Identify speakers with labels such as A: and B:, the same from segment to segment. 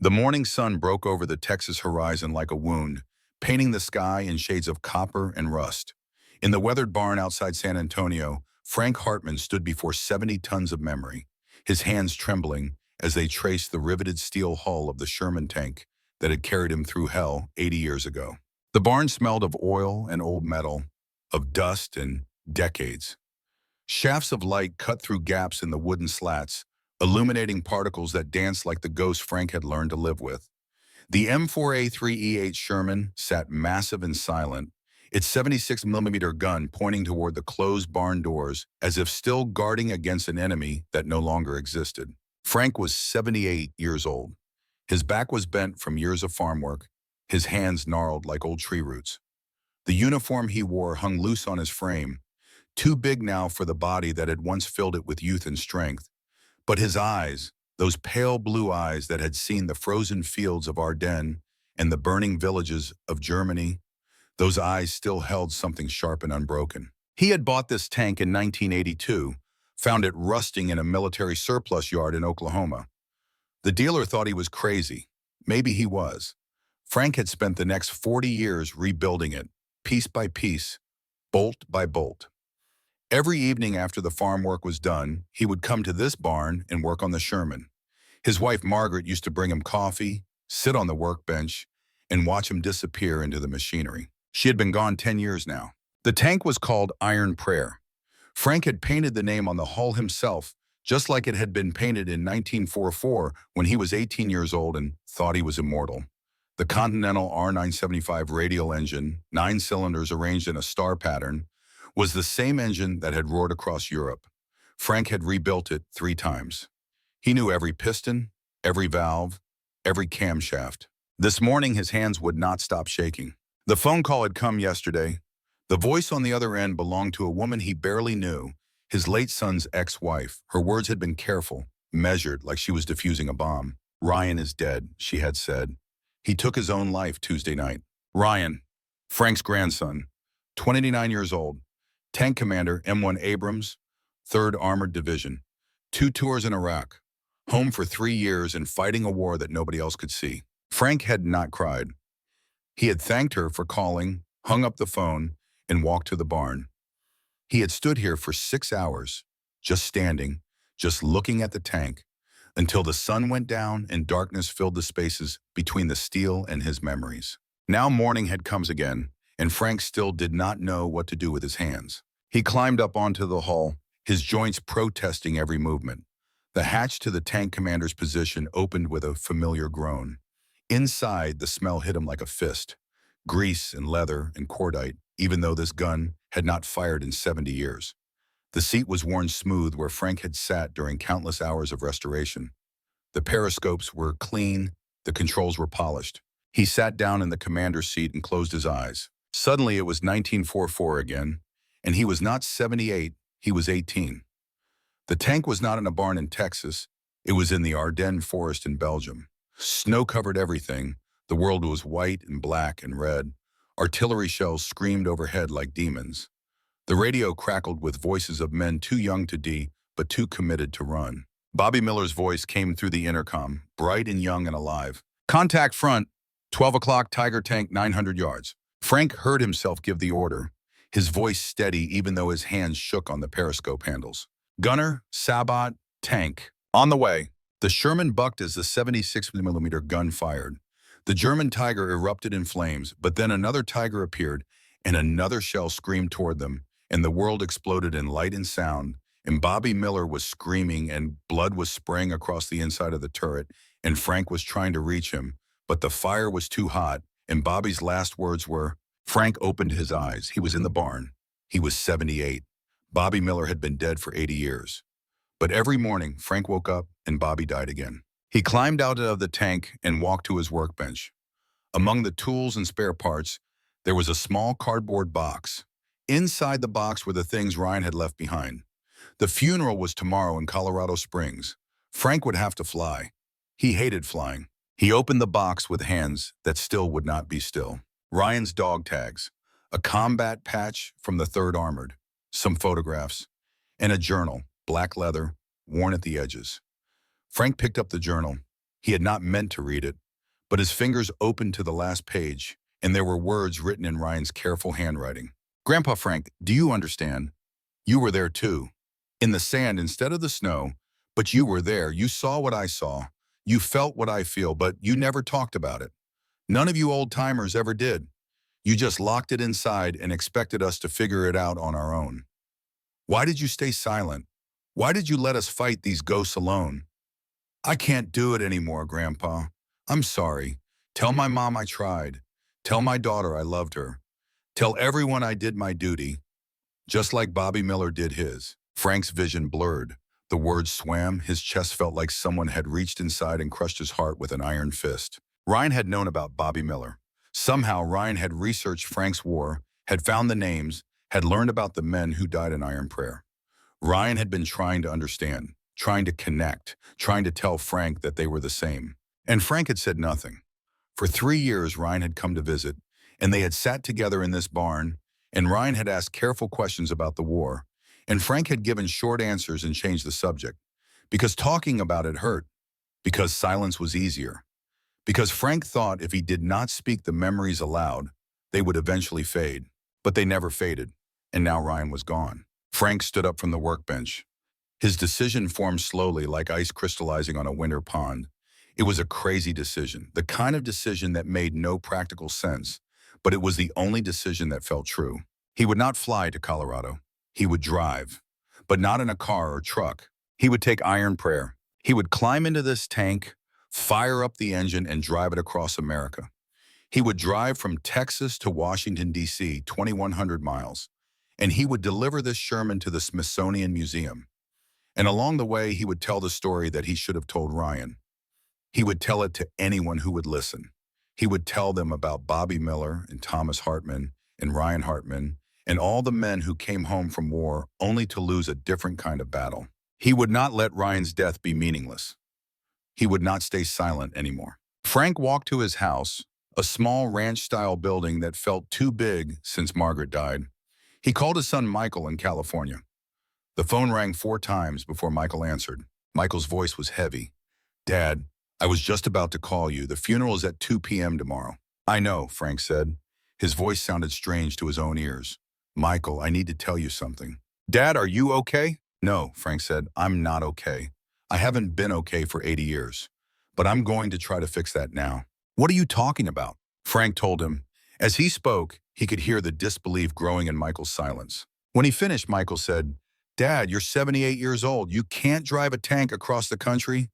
A: The morning sun broke over the Texas horizon like a wound, painting the sky in shades of copper and rust. In the weathered barn outside San Antonio, Frank Hartman stood before 70 tons of memory, his hands trembling as they traced the riveted steel hull of the Sherman tank that had carried him through hell 80 years ago. The barn smelled of oil and old metal, of dust and decades. Shafts of light cut through gaps in the wooden slats, illuminating particles that danced like the ghosts Frank had learned to live with. The M4A3E8 Sherman sat massive and silent, its 76mm gun pointing toward the closed barn doors as if still guarding against an enemy that no longer existed. Frank was 78 years old. His back was bent from years of farm work, his hands gnarled like old tree roots. The uniform he wore hung loose on his frame, too big now for the body that had once filled it with youth and strength. But his eyes, those pale blue eyes that had seen the frozen fields of Ardennes and the burning villages of Germany, those eyes still held something sharp and unbroken. He had bought this tank in 1982, found it rusting in a military surplus yard in Oklahoma. The dealer thought he was crazy. Maybe he was. Frank had spent the next 40 years rebuilding it, piece by piece, bolt by bolt. Every evening after the farm work was done, he would come to this barn and work on the Sherman. His wife Margaret used to bring him coffee, sit on the workbench, and watch him disappear into the machinery. She had been gone 10 years now. The tank was called Iron Prayer. Frank had painted the name on the hull himself, just like it had been painted in 1944 when he was 18 years old and thought he was immortal. The Continental R975 radial engine, 9 cylinders arranged in a star pattern, was the same engine that had roared across Europe. Frank had rebuilt it 3 times. He knew every piston, every valve, every camshaft. This morning his hands would not stop shaking. The phone call had come yesterday. The voice on the other end belonged to a woman he barely knew, his late son's ex-wife. Her words had been careful, measured, like she was defusing a bomb. "Ryan is dead," she had said. "He took his own life Tuesday night." Ryan, Frank's grandson, 29 years old, tank commander, M1 Abrams, 3rd Armored Division, 2 tours in Iraq, home for 3 years and fighting a war that nobody else could see. Frank had not cried. He had thanked her for calling, hung up the phone, and walked to the barn. He had stood here for 6 hours, just standing, just looking at the tank, until the sun went down and darkness filled the spaces between the steel and his memories. Now morning had come again, and Frank still did not know what to do with his hands. He climbed up onto the hull, his joints protesting every movement. The hatch to the tank commander's position opened with a familiar groan. Inside, the smell hit him like a fist. Grease and leather and cordite, even though this gun had not fired in 70 years. The seat was worn smooth where Frank had sat during countless hours of restoration. The periscopes were clean, the controls were polished. He sat down in the commander's seat and closed his eyes. Suddenly it was 1944 again, and he was not 78, he was 18. The tank was not in a barn in Texas, it was in the Ardennes forest in Belgium. Snow covered everything, the world was white and black and red. Artillery shells screamed overhead like demons. The radio crackled with voices of men too young to die, but too committed to run. Bobby Miller's voice came through the intercom, bright and young and alive. "Contact front, 12 o'clock, Tiger tank, 900 yards. Frank heard himself give the order, his voice steady even though his hands shook on the periscope handles. "Gunner, Sabot, tank. On the way." The Sherman bucked as the 76mm gun fired. The German Tiger erupted in flames, but then another Tiger appeared, and another shell screamed toward them, and the world exploded in light and sound, and Bobby Miller was screaming, and blood was spraying across the inside of the turret, and Frank was trying to reach him, but the fire was too hot, and Bobby's last words were, Frank opened his eyes. He was in the barn. He was 78. Bobby Miller had been dead for 80 years. But every morning, Frank woke up and Bobby died again. He climbed out of the tank and walked to his workbench. Among the tools and spare parts, there was a small cardboard box. Inside the box were the things Ryan had left behind. The funeral was tomorrow in Colorado Springs. Frank would have to fly. He hated flying. He opened the box with hands that still would not be still. Ryan's dog tags, a combat patch from the 3rd Armored, some photographs, and a journal, black leather, worn at the edges. Frank picked up the journal. He had not meant to read it, but his fingers opened to the last page, and there were words written in Ryan's careful handwriting. Grandpa Frank, do you understand? You were there too. In the sand instead of the snow, but you were there. You saw what I saw. You felt what I feel, but you never talked about it. None of you old-timers ever did. You just locked it inside and expected us to figure it out on our own. Why did you stay silent? Why did you let us fight these ghosts alone? I can't do it anymore, Grandpa. I'm sorry. Tell my mom I tried. Tell my daughter I loved her. Tell everyone I did my duty, just like Bobby Miller did his. Frank's vision blurred. The words swam. His chest felt like someone had reached inside and crushed his heart with an iron fist. Ryan had known about Bobby Miller. Somehow, Ryan had researched Frank's war, had found the names, had learned about the men who died in iron prayer. Ryan had been trying to understand, trying to connect, trying to tell Frank that they were the same. And Frank had said nothing. For 3 years, Ryan had come to visit, and they had sat together in this barn, and Ryan had asked careful questions about the war, and Frank had given short answers and changed the subject, because talking about it hurt, because silence was easier, because Frank thought if he did not speak the memories aloud, they would eventually fade. But they never faded, and now Ryan was gone. Frank stood up from the workbench. His decision formed slowly like ice crystallizing on a winter pond. It was a crazy decision, the kind of decision that made no practical sense, but it was the only decision that felt true. He would not fly to Colorado. He would drive, but not in a car or truck. He would take iron prayer. He would climb into this tank, fire up the engine, and drive it across America. He would drive from Texas to Washington, D.C., 2,100 miles, and he would deliver this Sherman to the Smithsonian Museum. And along the way, he would tell the story that he should have told Ryan. He would tell it to anyone who would listen. He would tell them about Bobby Miller and Thomas Hartman and Ryan Hartman and all the men who came home from war only to lose a different kind of battle. He would not let Ryan's death be meaningless. He would not stay silent anymore. Frank walked to his house, a small ranch-style building that felt too big since Margaret died. He called his son Michael in California. The phone rang 4 times before Michael answered. Michael's voice was heavy. "Dad, I was just about to call you. The funeral is at 2 p.m. tomorrow." "I know," Frank said. His voice sounded strange to his own ears. "Michael, I need to tell you something." "Dad, are you okay?" "No," Frank said. "I'm not okay. I haven't been okay for 80 years. But I'm going to try to fix that now." "What are you talking about?" Frank told him. As he spoke, he could hear the disbelief growing in Michael's silence. When he finished, Michael said, "Dad, you're 78 years old. You can't drive a tank across the country?"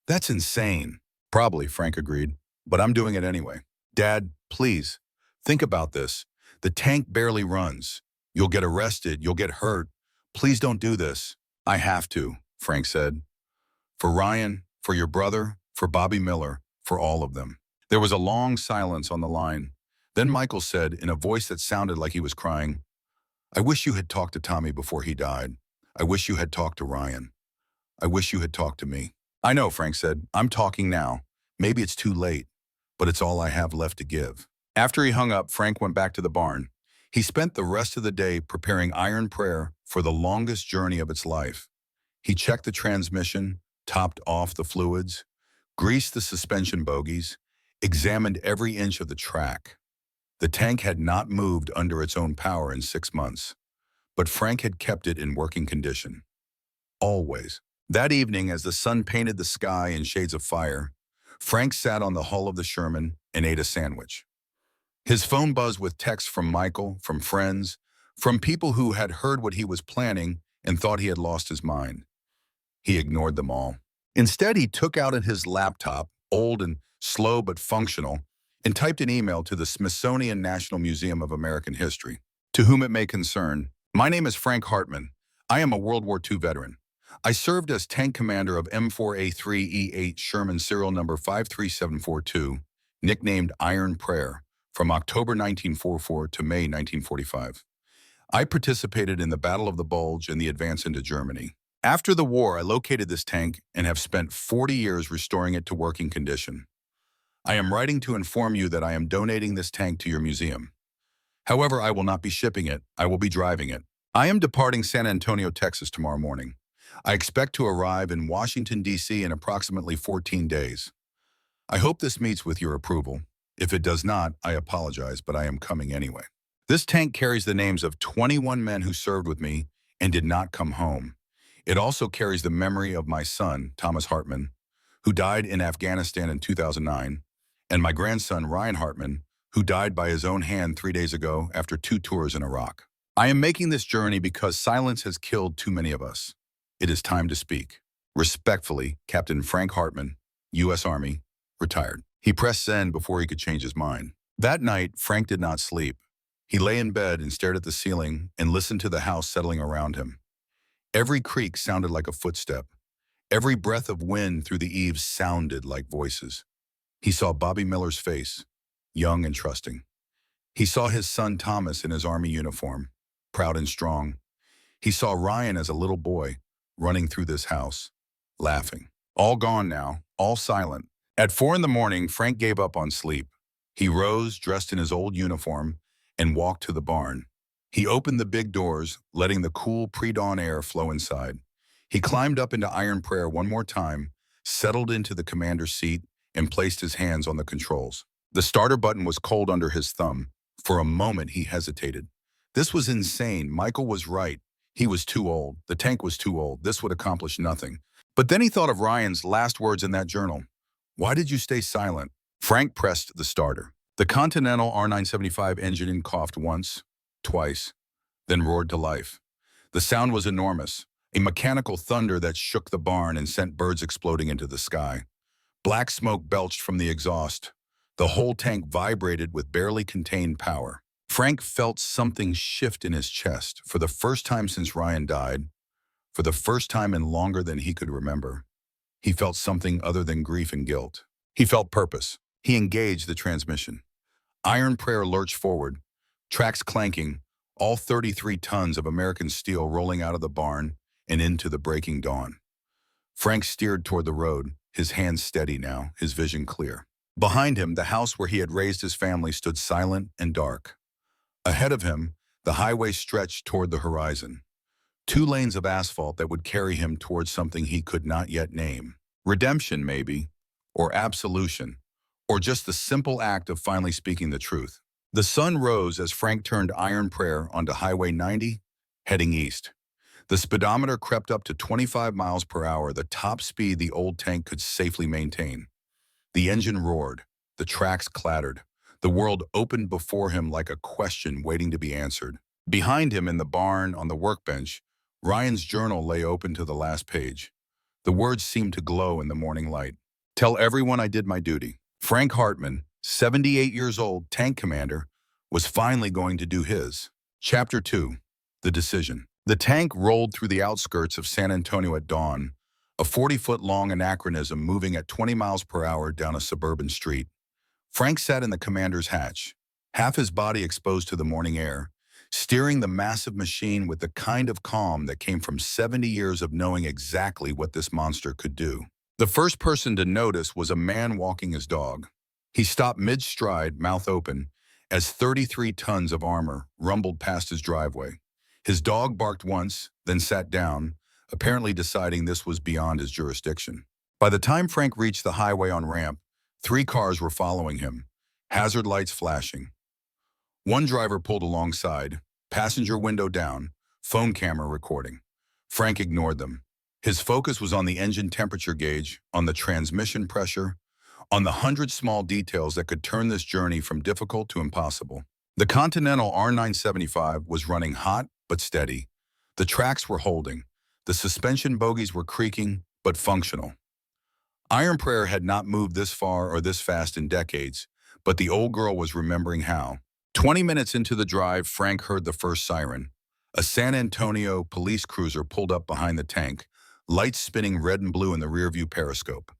A: "That's insane." "Probably," Frank agreed, "but I'm doing it anyway." "Dad, please, think about this. The tank barely runs. You'll get arrested. You'll get hurt. Please don't do this." "I have to," Frank said. "For Ryan, for your brother, for Bobby Miller, for all of them." There was a long silence on the line. Then Michael said, in a voice that sounded like he was crying, "I wish you had talked to Tommy before he died. I wish you had talked to Ryan. I wish you had talked to me." "I know," Frank said. "I'm talking now. Maybe it's too late, but it's all I have left to give." After he hung up, Frank went back to the barn. He spent the rest of the day preparing iron prayer for the longest journey of its life. He checked the transmission, topped off the fluids, greased the suspension bogies, examined every inch of the track. The tank had not moved under its own power in 6 months, but Frank had kept it in working condition. Always. That evening, as the sun painted the sky in shades of fire, Frank sat on the hull of the Sherman and ate a sandwich. His phone buzzed with texts from Michael, from friends, from people who had heard what he was planning and thought he had lost his mind. He ignored them all. Instead, he took out his laptop, old and slow but functional, and typed an email to the Smithsonian National Museum of American History. "To whom it may concern, my name is Frank Hartman. I am a World War II veteran. I served as tank commander of M4A3E8 Sherman serial number 53742, nicknamed Iron Prayer, from October 1944 to May 1945. I participated in the Battle of the Bulge and the advance into Germany. After the war, I located this tank and have spent 40 years restoring it to working condition. I am writing to inform you that I am donating this tank to your museum. However, I will not be shipping it. I will be driving it. I am departing San Antonio, Texas tomorrow morning. I expect to arrive in Washington, D.C. in approximately 14 days. I hope this meets with your approval. If it does not, I apologize, but I am coming anyway. This tank carries the names of 21 men who served with me and did not come home. It also carries the memory of my son, Thomas Hartman, who died in Afghanistan in 2009, and my grandson, Ryan Hartman, who died by his own hand 3 days ago after 2 tours in Iraq. I am making this journey because silence has killed too many of us. It is time to speak. Respectfully, Captain Frank Hartman, U.S. Army, retired. He pressed send before he could change his mind. That night, Frank did not sleep. He lay in bed and stared at the ceiling and listened to the house settling around him. Every creak sounded like a footstep. Every breath of wind through the eaves sounded like voices. He saw Bobby Miller's face, young and trusting. He saw his son Thomas in his Army uniform, proud and strong. He saw Ryan as a little boy, running through this house, laughing. All gone now, all silent. At 4 in the morning, Frank gave up on sleep. He rose, dressed in his old uniform, and walked to the barn. He opened the big doors, letting the cool pre-dawn air flow inside. He climbed up into iron prayer one more time, settled into the commander's seat, and placed his hands on the controls. The starter button was cold under his thumb. For a moment, he hesitated. This was insane. Michael was right. He was too old. The tank was too old. This would accomplish nothing. But then he thought of Ryan's last words in that journal. "Why did you stay silent?" Frank pressed the starter. The Continental R975 engine coughed once, twice, then roared to life. The sound was enormous, a mechanical thunder that shook the barn and sent birds exploding into the sky. Black smoke belched from the exhaust. The whole tank vibrated with barely contained power. Frank felt something shift in his chest for the first time since Ryan died, for the first time in longer than he could remember. He felt something other than grief and guilt. He felt purpose. He engaged the transmission. Iron prayer lurched forward, tracks clanking, all 33 tons of American steel rolling out of the barn and into the breaking dawn. Frank steered toward the road, his hands steady now, his vision clear. Behind him, the house where he had raised his family stood silent and dark. Ahead of him, the highway stretched toward the horizon. 2 lanes of asphalt that would carry him towards something he could not yet name. Redemption, maybe, or absolution, or just the simple act of finally speaking the truth. The sun rose as Frank turned iron prayer onto Highway 90, heading east. The speedometer crept up to 25 miles per hour, the top speed the old tank could safely maintain. The engine roared, the tracks clattered. The world opened before him like a question waiting to be answered. Behind him in the barn on the workbench, Ryan's journal lay open to the last page. The words seemed to glow in the morning light. "Tell everyone I did my duty." Frank Hartman, 78 years old, tank commander, was finally going to do his. Chapter 2, The Decision. The tank rolled through the outskirts of San Antonio at dawn, a 40-foot-long anachronism moving at 20 miles per hour down a suburban street. Frank sat in the commander's hatch, half his body exposed to the morning air, steering the massive machine with the kind of calm that came from 70 years of knowing exactly what this monster could do. The first person to notice was a man walking his dog. He stopped mid-stride, mouth open, as 33 tons of armor rumbled past his driveway. His dog barked once, then sat down, apparently deciding this was beyond his jurisdiction. By the time Frank reached the highway on ramp, 3 cars were following him, hazard lights flashing. One driver pulled alongside, passenger window down, phone camera recording. Frank ignored them. His focus was on the engine temperature gauge, on the transmission pressure, on the 100 small details that could turn this journey from difficult to impossible. The Continental R975 was running hot but steady. The tracks were holding. The suspension bogies were creaking but functional. Iron Prayer had not moved this far or this fast in decades, but the old girl was remembering how. 20 minutes into the drive, Frank heard the first siren. A San Antonio police cruiser pulled up behind the tank, lights spinning red and blue in the rearview periscope.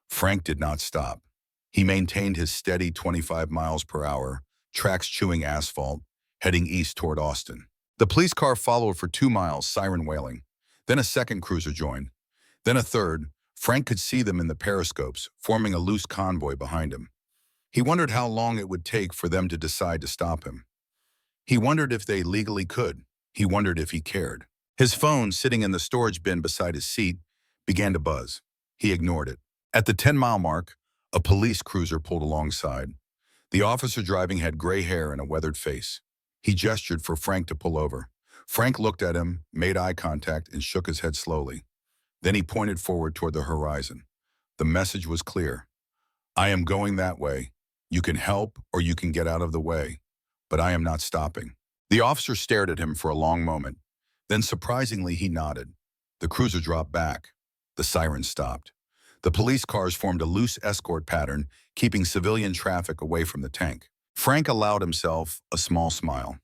A: Frank did not stop. He maintained his steady 25 miles per hour, tracks chewing asphalt, heading east toward Austin. The police car followed for 2 miles, siren wailing. Then a second cruiser joined. Then a third. Frank could see them in the periscopes, forming a loose convoy behind him. He wondered how long it would take for them to decide to stop him. He wondered if they legally could. He wondered if he cared. His phone, sitting in the storage bin beside his seat, began to buzz. He ignored it. At the 10-mile mark, a police cruiser pulled alongside. The officer driving had gray hair and a weathered face. He gestured for Frank to pull over. Frank looked at him, made eye contact, and shook his head slowly. Then he pointed forward toward the horizon. The message was clear. I am going that way. You can help or you can get out of the way, but I am not stopping. The officer stared at him for a long moment. Then surprisingly, he nodded. The cruiser dropped back. The sirens stopped. The police cars formed a loose escort pattern, keeping civilian traffic away from the tank. Frank allowed himself a small smile.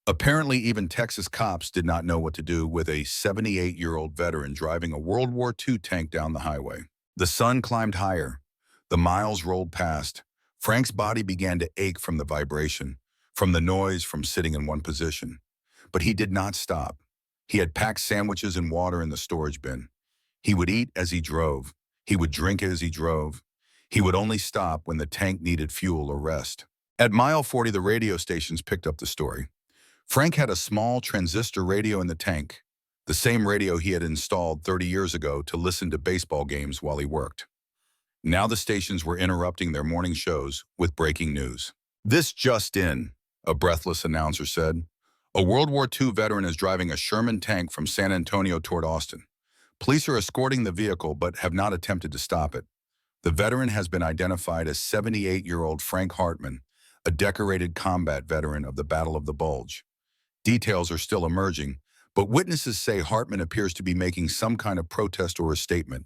A: Apparently, even Texas cops did not know what to do with a 78-year-old veteran driving a World War II tank down the highway. The sun climbed higher. The miles rolled past. Frank's body began to ache from the vibration, from the noise, from sitting in one position. But he did not stop. He had packed sandwiches and water in the storage bin. He would eat as he drove. He would drink as he drove. He would only stop when the tank needed fuel or rest. At mile 40, the radio stations picked up the story. Frank had a small transistor radio in the tank, the same radio he had installed 30 years ago to listen to baseball games while he worked. Now the stations were interrupting their morning shows with breaking news. This just in, a breathless announcer said. A World War II veteran is driving a Sherman tank from San Antonio toward Austin. Police are escorting the vehicle but have not attempted to stop it. The veteran has been identified as 78-year-old Frank Hartman, a decorated combat veteran of the Battle of the Bulge. Details are still emerging, but witnesses say Hartman appears to be making some kind of protest or a statement.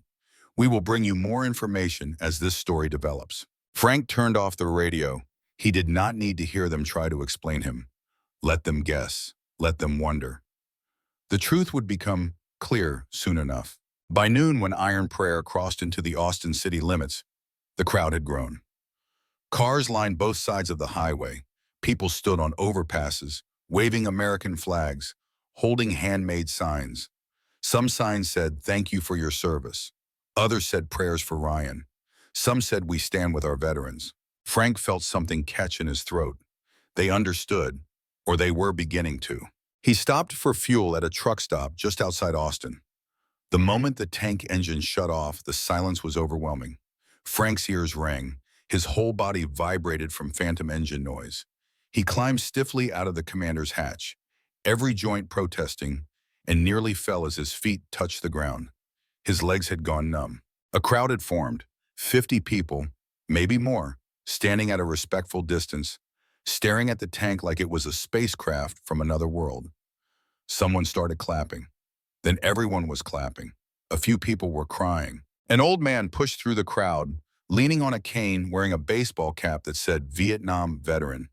A: We will bring you more information as this story develops. Frank turned off the radio. He did not need to hear them try to explain him. Let them guess. Let them wonder. The truth would become clear soon enough. By noon, when Iron Prayer crossed into the Austin city limits, the crowd had grown. Cars lined both sides of the highway. People stood on overpasses, waving American flags, holding handmade signs. Some signs said, "Thank you for your service." Others said prayers for Ryan. Some said, "We stand with our veterans." Frank felt something catch in his throat. They understood, or they were beginning to. He stopped for fuel at a truck stop just outside Austin. The moment the tank engine shut off, the silence was overwhelming. Frank's ears rang. His whole body vibrated from phantom engine noise. He climbed stiffly out of the commander's hatch, every joint protesting, and nearly fell as his feet touched the ground. His legs had gone numb. A crowd had formed, 50 people, maybe more, standing at a respectful distance, staring at the tank like it was a spacecraft from another world. Someone started clapping. Then everyone was clapping. A few people were crying. An old man pushed through the crowd, leaning on a cane, wearing a baseball cap that said Vietnam Veteran.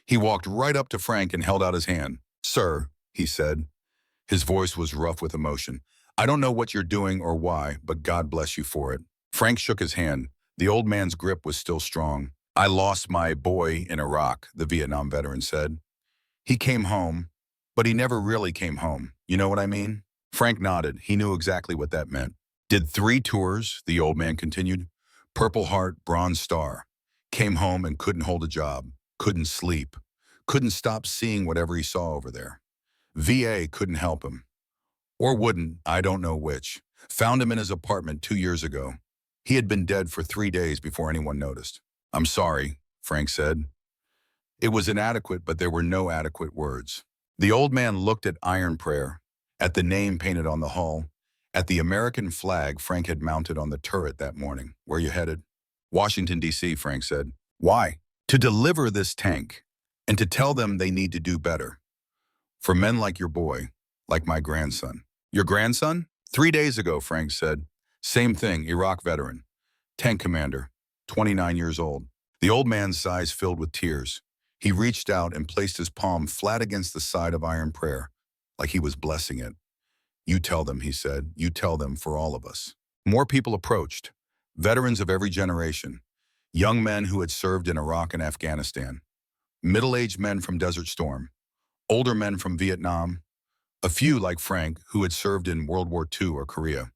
A: He walked right up to Frank and held out his hand. "Sir," he said. His voice was rough with emotion. "I don't know what you're doing or why, but God bless you for it." Frank shook his hand. The old man's grip was still strong. "I lost my boy in Iraq," the Vietnam veteran said. "He came home, but he never really came home. You know what I mean?" Frank nodded. He knew exactly what that meant. "Did 3 tours," the old man continued. "Purple Heart, Bronze Star. Came home and couldn't hold a job, couldn't sleep, couldn't stop seeing whatever he saw over there. VA couldn't help him. Or wouldn't, I don't know which. Found him in his apartment 2 years ago. He had been dead for 3 days before anyone noticed." "I'm sorry," Frank said. It was inadequate, but there were no adequate words. The old man looked at Iron Prayer, at the name painted on the hull, at the American flag Frank had mounted on the turret that morning. "Where you headed?" "Washington, D.C., Frank said. "Why?" "To deliver this tank, and to tell them they need to do better. For men like your boy, like my grandson." "Your grandson?" "3 days ago," Frank said. "Same thing, Iraq veteran. Tank commander, 29 years old." The old man's eyes filled with tears. He reached out and placed his palm flat against the side of Iron Prayer, like he was blessing it. "You tell them," he said. "You tell them for all of us." More people approached, veterans of every generation, young men who had served in Iraq and Afghanistan, middle-aged men from Desert Storm, older men from Vietnam, a few like Frank who had served in World War II or Korea.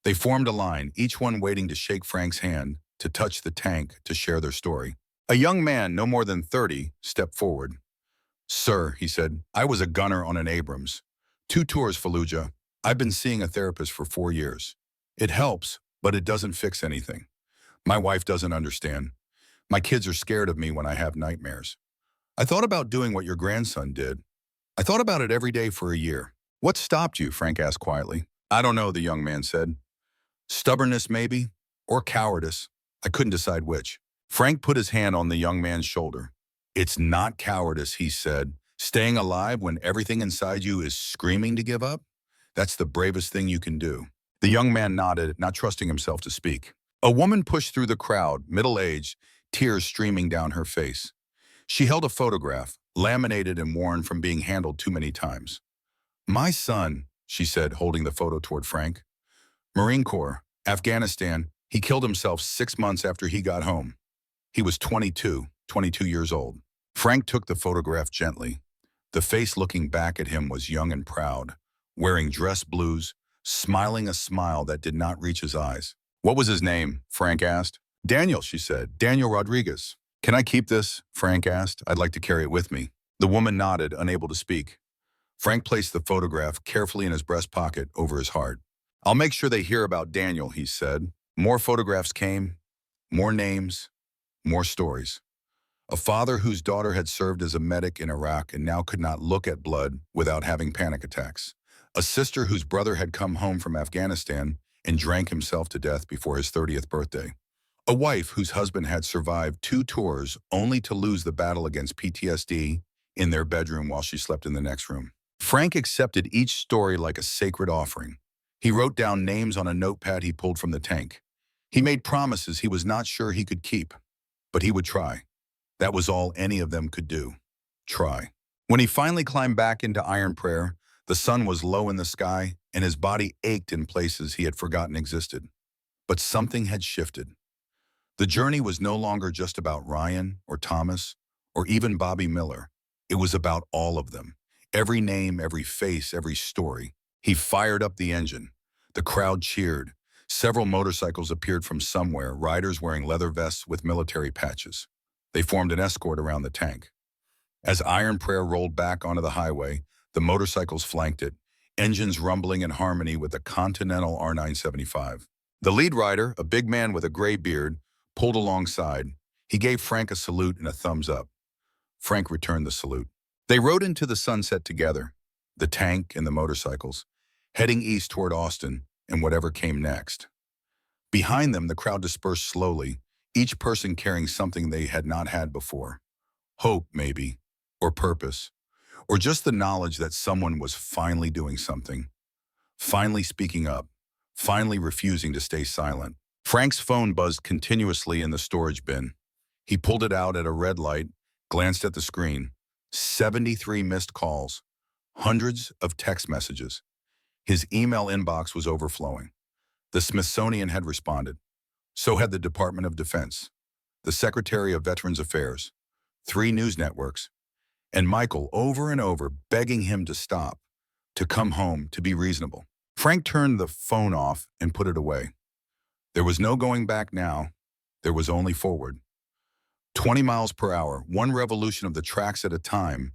A: They formed a line, each one waiting to shake Frank's hand, to touch the tank, to share their story. A young man, no more than 30, stepped forward. "Sir," he said, "I was a gunner on an Abrams. 2 tours, Fallujah. I've been seeing a therapist for 4 years. It helps, but it doesn't fix anything. My wife doesn't understand. My kids are scared of me when I have nightmares. I thought about doing what your grandson did. I thought about it every day for a year. What stopped you? Frank asked quietly. I don't know, the young man said. Stubbornness, maybe, or cowardice. I couldn't decide which. Frank put his hand on the young man's shoulder. It's not cowardice, he said. Staying alive when everything inside you is screaming to give up? That's the bravest thing you can do. The young man nodded, not trusting himself to speak. A woman pushed through the crowd, middle-aged, tears streaming down her face. She held a photograph, laminated and worn from being handled too many times. My son, she said, holding the photo toward Frank. Marine Corps, Afghanistan. He killed himself 6 months after he got home. He was 22 years old. Frank took the photograph gently. The face looking back at him was young and proud, wearing dress blues, smiling a smile that did not reach his eyes. What was his name? Frank asked. Daniel, she said. Daniel Rodriguez. Can I keep this? Frank asked. I'd like to carry it with me. The woman nodded, unable to speak. Frank placed the photograph carefully in his breast pocket over his heart. I'll make sure they hear about Daniel, he said. More photographs came, more names, more stories. A father whose daughter had served as a medic in Iraq and now could not look at blood without having panic attacks. A sister whose brother had come home from Afghanistan and drank himself to death before his 30th birthday. A wife whose husband had survived 2 tours only to lose the battle against PTSD in their bedroom while she slept in the next room. Frank accepted each story like a sacred offering. He wrote down names on a notepad he pulled from the tank. He made promises he was not sure he could keep, but he would try. That was all any of them could do. Try. When he finally climbed back into iron prayer, the sun was low in the sky and his body ached in places he had forgotten existed. But something had shifted. The journey was no longer just about Ryan or Thomas or even Bobby Miller. It was about all of them. Every name, every face, every story. He fired up the engine. The crowd cheered. Several motorcycles appeared from somewhere, riders wearing leather vests with military patches. They formed an escort around the tank. As Iron Prayer rolled back onto the highway, the motorcycles flanked it, engines rumbling in harmony with the Continental R975. The lead rider, a big man with a gray beard, pulled alongside. He gave Frank a salute and a thumbs up. Frank returned the salute. They rode into the sunset together, the tank and the motorcycles, heading east toward Austin and whatever came next. Behind them, the crowd dispersed slowly, each person carrying something they had not had before. Hope, maybe, or purpose, or just the knowledge that someone was finally doing something, finally speaking up, finally refusing to stay silent. Frank's phone buzzed continuously in the storage bin. He pulled it out at a red light, glanced at the screen. 73 missed calls, hundreds of text messages. His email inbox was overflowing. The Smithsonian had responded. So had the Department of Defense, the Secretary of Veterans Affairs, 3 news networks, and Michael over and over begging him to stop, to come home, to be reasonable. Frank turned the phone off and put it away. There was no going back now. There was only forward. 20 miles per hour, one revolution of the tracks at a time,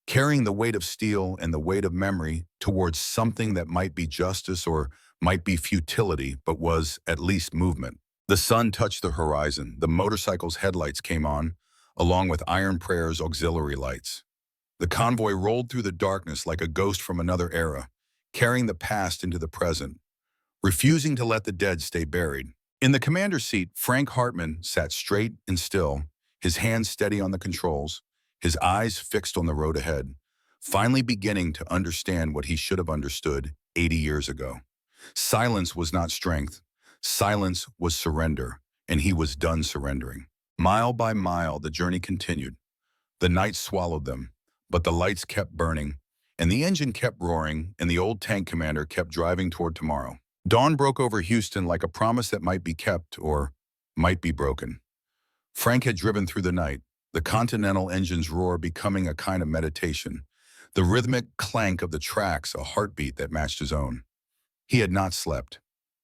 A: carrying the weight of steel and the weight of memory towards something that might be justice or might be futility, but was at least movement. The sun touched the horizon. The motorcycle's headlights came on, along with Iron Prayer's auxiliary lights. The convoy rolled through the darkness like a ghost from another era, carrying the past into the present, refusing to let the dead stay buried. In the commander's seat, Frank Hartman sat straight and still, his hands steady on the controls, his eyes fixed on the road ahead, finally beginning to understand what he should have understood 80 years ago. Silence was not strength. Silence was surrender, and he was done surrendering. Mile by mile, the journey continued. The night swallowed them, but the lights kept burning, and the engine kept roaring, and the old tank commander kept driving toward tomorrow. Dawn broke over Houston like a promise that might be kept or might be broken. Frank had driven through the night, the Continental engine's roar becoming a kind of meditation, the rhythmic clank of the tracks a heartbeat that matched his own. He had not slept.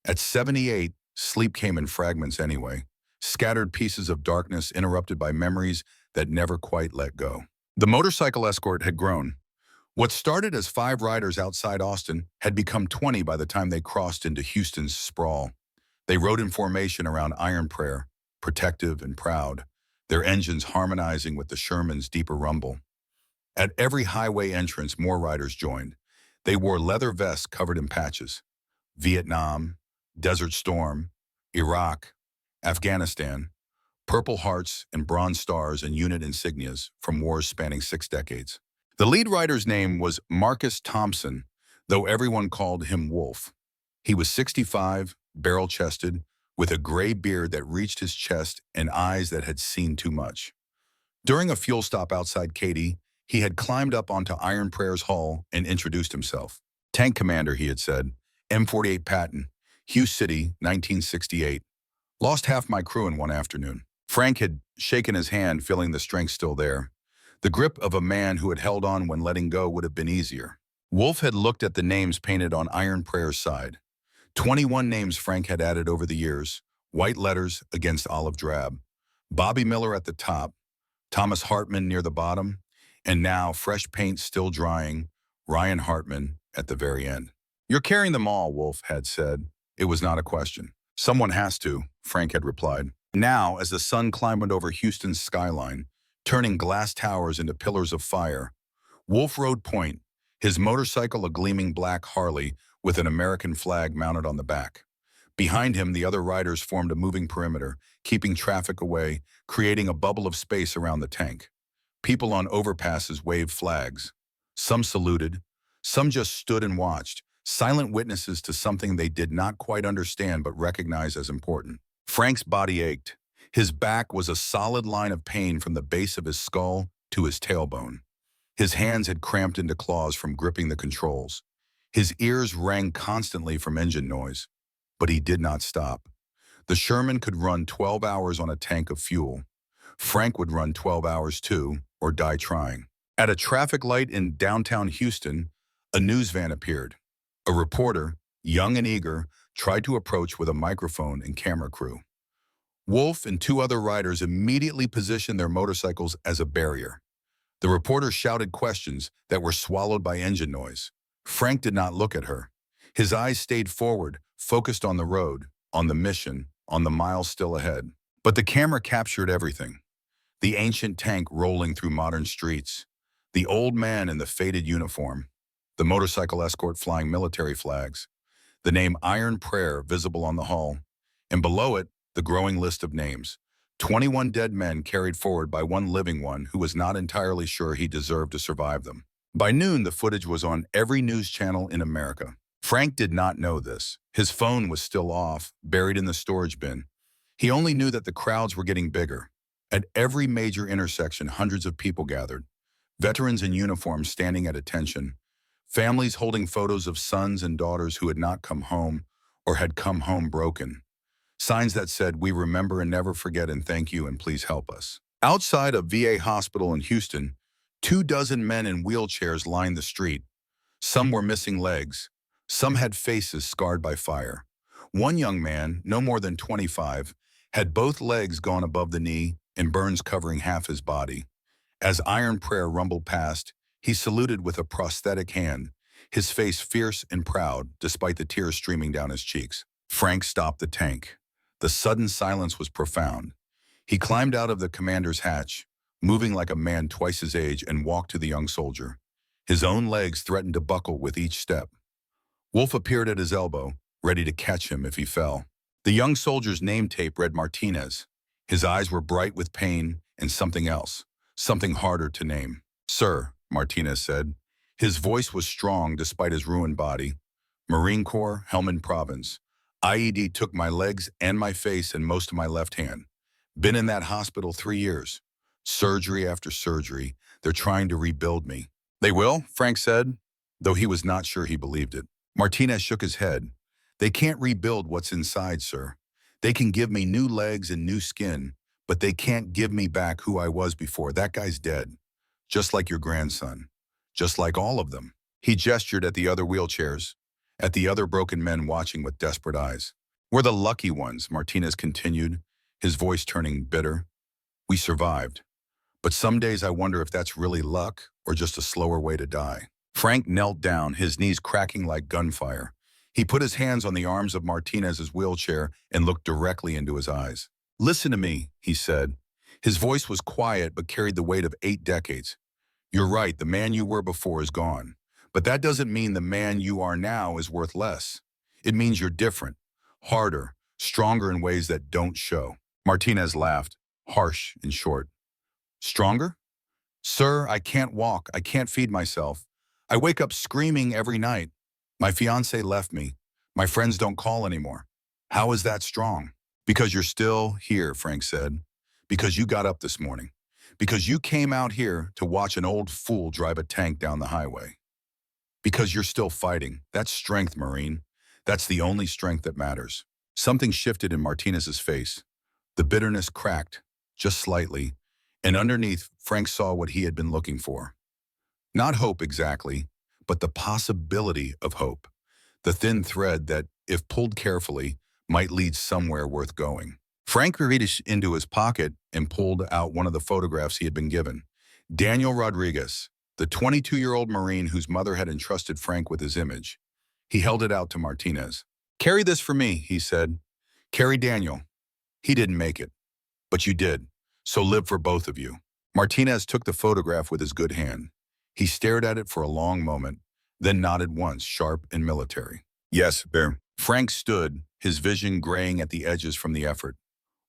A: At 78, sleep came in fragments anyway, scattered pieces of darkness interrupted by memories that never quite let go. The motorcycle escort had grown. What started as 5 riders outside Austin had become 20 by the time they crossed into Houston's sprawl. They rode in formation around Iron Prayer, protective and proud, their engines harmonizing with the Sherman's deeper rumble. At every highway entrance, more riders joined. They wore leather vests covered in patches. Vietnam, Desert Storm, Iraq, Afghanistan, Purple Hearts and Bronze Stars and unit insignias from wars spanning 6 decades. The lead rider's name was Marcus Thompson, though everyone called him Wolf. He was 65, barrel-chested, with a gray beard that reached his chest and eyes that had seen too much. During a fuel stop outside Katy, he had climbed up onto Iron Prayer's hull and introduced himself. "Tank Commander," he had said. "M48 Patton. Hugh City, 1968. Lost half my crew in one afternoon." Frank had shaken his hand, feeling the strength still there. The grip of a man who had held on when letting go would have been easier. Wolf had looked at the names painted on Iron Prayer's side. 21 names Frank had added over the years, white letters against olive drab. Bobby Miller at the top, Thomas Hartman near the bottom, and now, fresh paint still drying, Ryan Hartman at the very end. "You're carrying them all," Wolf had said. It was not a question. "Someone has to," Frank had replied. Now, as the sun climbed over Houston's skyline, turning glass towers into pillars of fire, Wolf rode point, his motorcycle a gleaming black Harley with an American flag mounted on the back. Behind him, the other riders formed a moving perimeter, keeping traffic away, creating a bubble of space around the tank. People on overpasses waved flags. Some saluted, some just stood and watched, silent witnesses to something they did not quite understand but recognized as important. Frank's body ached. His back was a solid line of pain from the base of his skull to his tailbone. His hands had cramped into claws from gripping the controls. His ears rang constantly from engine noise. But he did not stop. The Sherman could run 12 hours on a tank of fuel. Frank would run 12 hours too, or die trying. At a traffic light in downtown Houston, a news van appeared. A reporter, young and eager, tried to approach with a microphone and camera crew. Wolf and 2 other riders immediately positioned their motorcycles as a barrier. The reporter shouted questions that were swallowed by engine noise. Frank did not look at her. His eyes stayed forward, focused on the road, on the mission, on the miles still ahead. But the camera captured everything. The ancient tank rolling through modern streets, the old man in the faded uniform, the motorcycle escort flying military flags, the name Iron Prayer visible on the hull, and below it, the growing list of names. 21 dead men carried forward by one living one who was not entirely sure he deserved to survive them. By noon, the footage was on every news channel in America. Frank did not know this. His phone was still off, buried in the storage bin. He only knew that the crowds were getting bigger. At every major intersection, hundreds of people gathered. Veterans in uniform standing at attention. Families holding photos of sons and daughters who had not come home or had come home broken. Signs that said, "We remember and never forget and thank you and please help us." Outside a VA hospital in Houston, 24 men in wheelchairs lined the street. Some were missing legs. Some had faces scarred by fire. One young man, no more than 25, had both legs gone above the knee and burns covering half his body. As Iron Prayer rumbled past, he saluted with a prosthetic hand, his face fierce and proud despite the tears streaming down his cheeks. Frank stopped the tank. The sudden silence was profound. He climbed out of the commander's hatch, moving like a man twice his age, and walked to the young soldier. His own legs threatened to buckle with each step. Wolf appeared at his elbow, ready to catch him if he fell. The young soldier's name tape read Martinez. His eyes were bright with pain and something else, something harder to name. "Sir," Martinez said. His voice was strong despite his ruined body. "Marine Corps, Helmand Province. IED took my legs and my face and most of my left hand. Been in that hospital 3 years. Surgery after surgery. They're trying to rebuild me." "They will," Frank said, though he was not sure he believed it. Martinez shook his head. "They can't rebuild what's inside, sir. They can give me new legs and new skin, but they can't give me back who I was before. That guy's dead. Just like your grandson. Just like all of them." He gestured at the other wheelchairs, at the other broken men watching with desperate eyes. "We're the lucky ones," Martinez continued, his voice turning bitter. "We survived. But some days I wonder if that's really luck or just a slower way to die." Frank knelt down, his knees cracking like gunfire. He put his hands on the arms of Martinez's wheelchair and looked directly into his eyes. "Listen to me," he said. His voice was quiet but carried the weight of 8 decades. "You're right, the man you were before is gone. But that doesn't mean the man you are now is worth less. It means you're different, harder, stronger in ways that don't show." Martinez laughed, harsh and short. "Stronger? Sir, I can't walk. I can't feed myself. I wake up screaming every night. My fiancé left me. My friends don't call anymore. How is that strong?" "Because you're still here," Frank said. "Because you got up this morning. Because you came out here to watch an old fool drive a tank down the highway. Because you're still fighting. That's strength, Marine. That's the only strength that matters." Something shifted in Martinez's face. The bitterness cracked, just slightly, and underneath, Frank saw what he had been looking for. Not hope exactly, but the possibility of hope. The thin thread that, if pulled carefully, might lead somewhere worth going. Frank reached into his pocket and pulled out one of the photographs he had been given. Daniel Rodriguez, the 22-year-old Marine whose mother had entrusted Frank with his image. He held it out to Martinez. "Carry this for me," he said. "Carry Daniel. He didn't make it, but you did, so live for both of you." Martinez took the photograph with his good hand. He stared at it for a long moment, then nodded once, sharp and military. "Yes, Bear." Frank stood, his vision graying at the edges from the effort.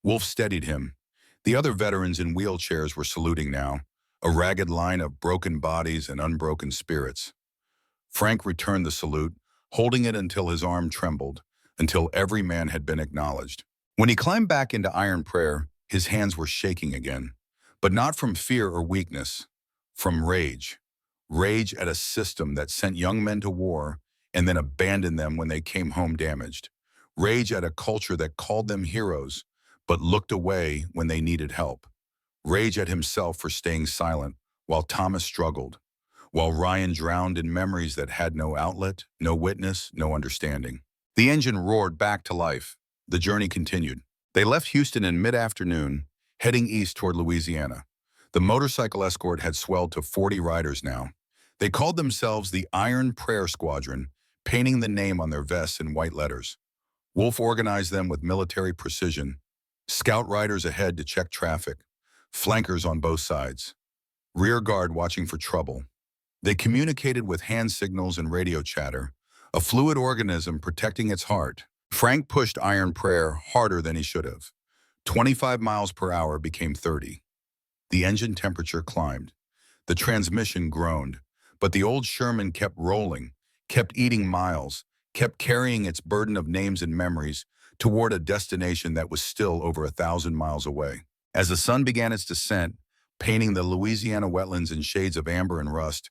A: Wolf steadied him. The other veterans in wheelchairs were saluting now, a ragged line of broken bodies and unbroken spirits. Frank returned the salute, holding it until his arm trembled, until every man had been acknowledged. When he climbed back into iron prayer, his hands were shaking again, but not from fear or weakness, from rage. Rage at a system that sent young men to war and then abandoned them when they came home damaged. Rage at a culture that called them heroes, but looked away when they needed help. Rage at himself for staying silent while Thomas struggled, while Ryan drowned in memories that had no outlet, no witness, no understanding. The engine roared back to life. The journey continued. They left Houston in mid-afternoon, heading east toward Louisiana. The motorcycle escort had swelled to 40 riders now. They called themselves the Iron Prayer Squadron, painting the name on their vests in white letters. Wolf organized them with military precision. Scout riders ahead to check traffic, flankers on both sides, rear guard watching for trouble. They communicated with hand signals and radio chatter, a fluid organism protecting its heart. Frank pushed Iron Prayer harder than he should have. 25 miles per hour became 30. The engine temperature climbed. The transmission groaned, but the old Sherman kept rolling, kept eating miles, kept carrying its burden of names and memories toward a destination that was still over 1,000 miles away. As the sun began its descent, painting the Louisiana wetlands in shades of amber and rust,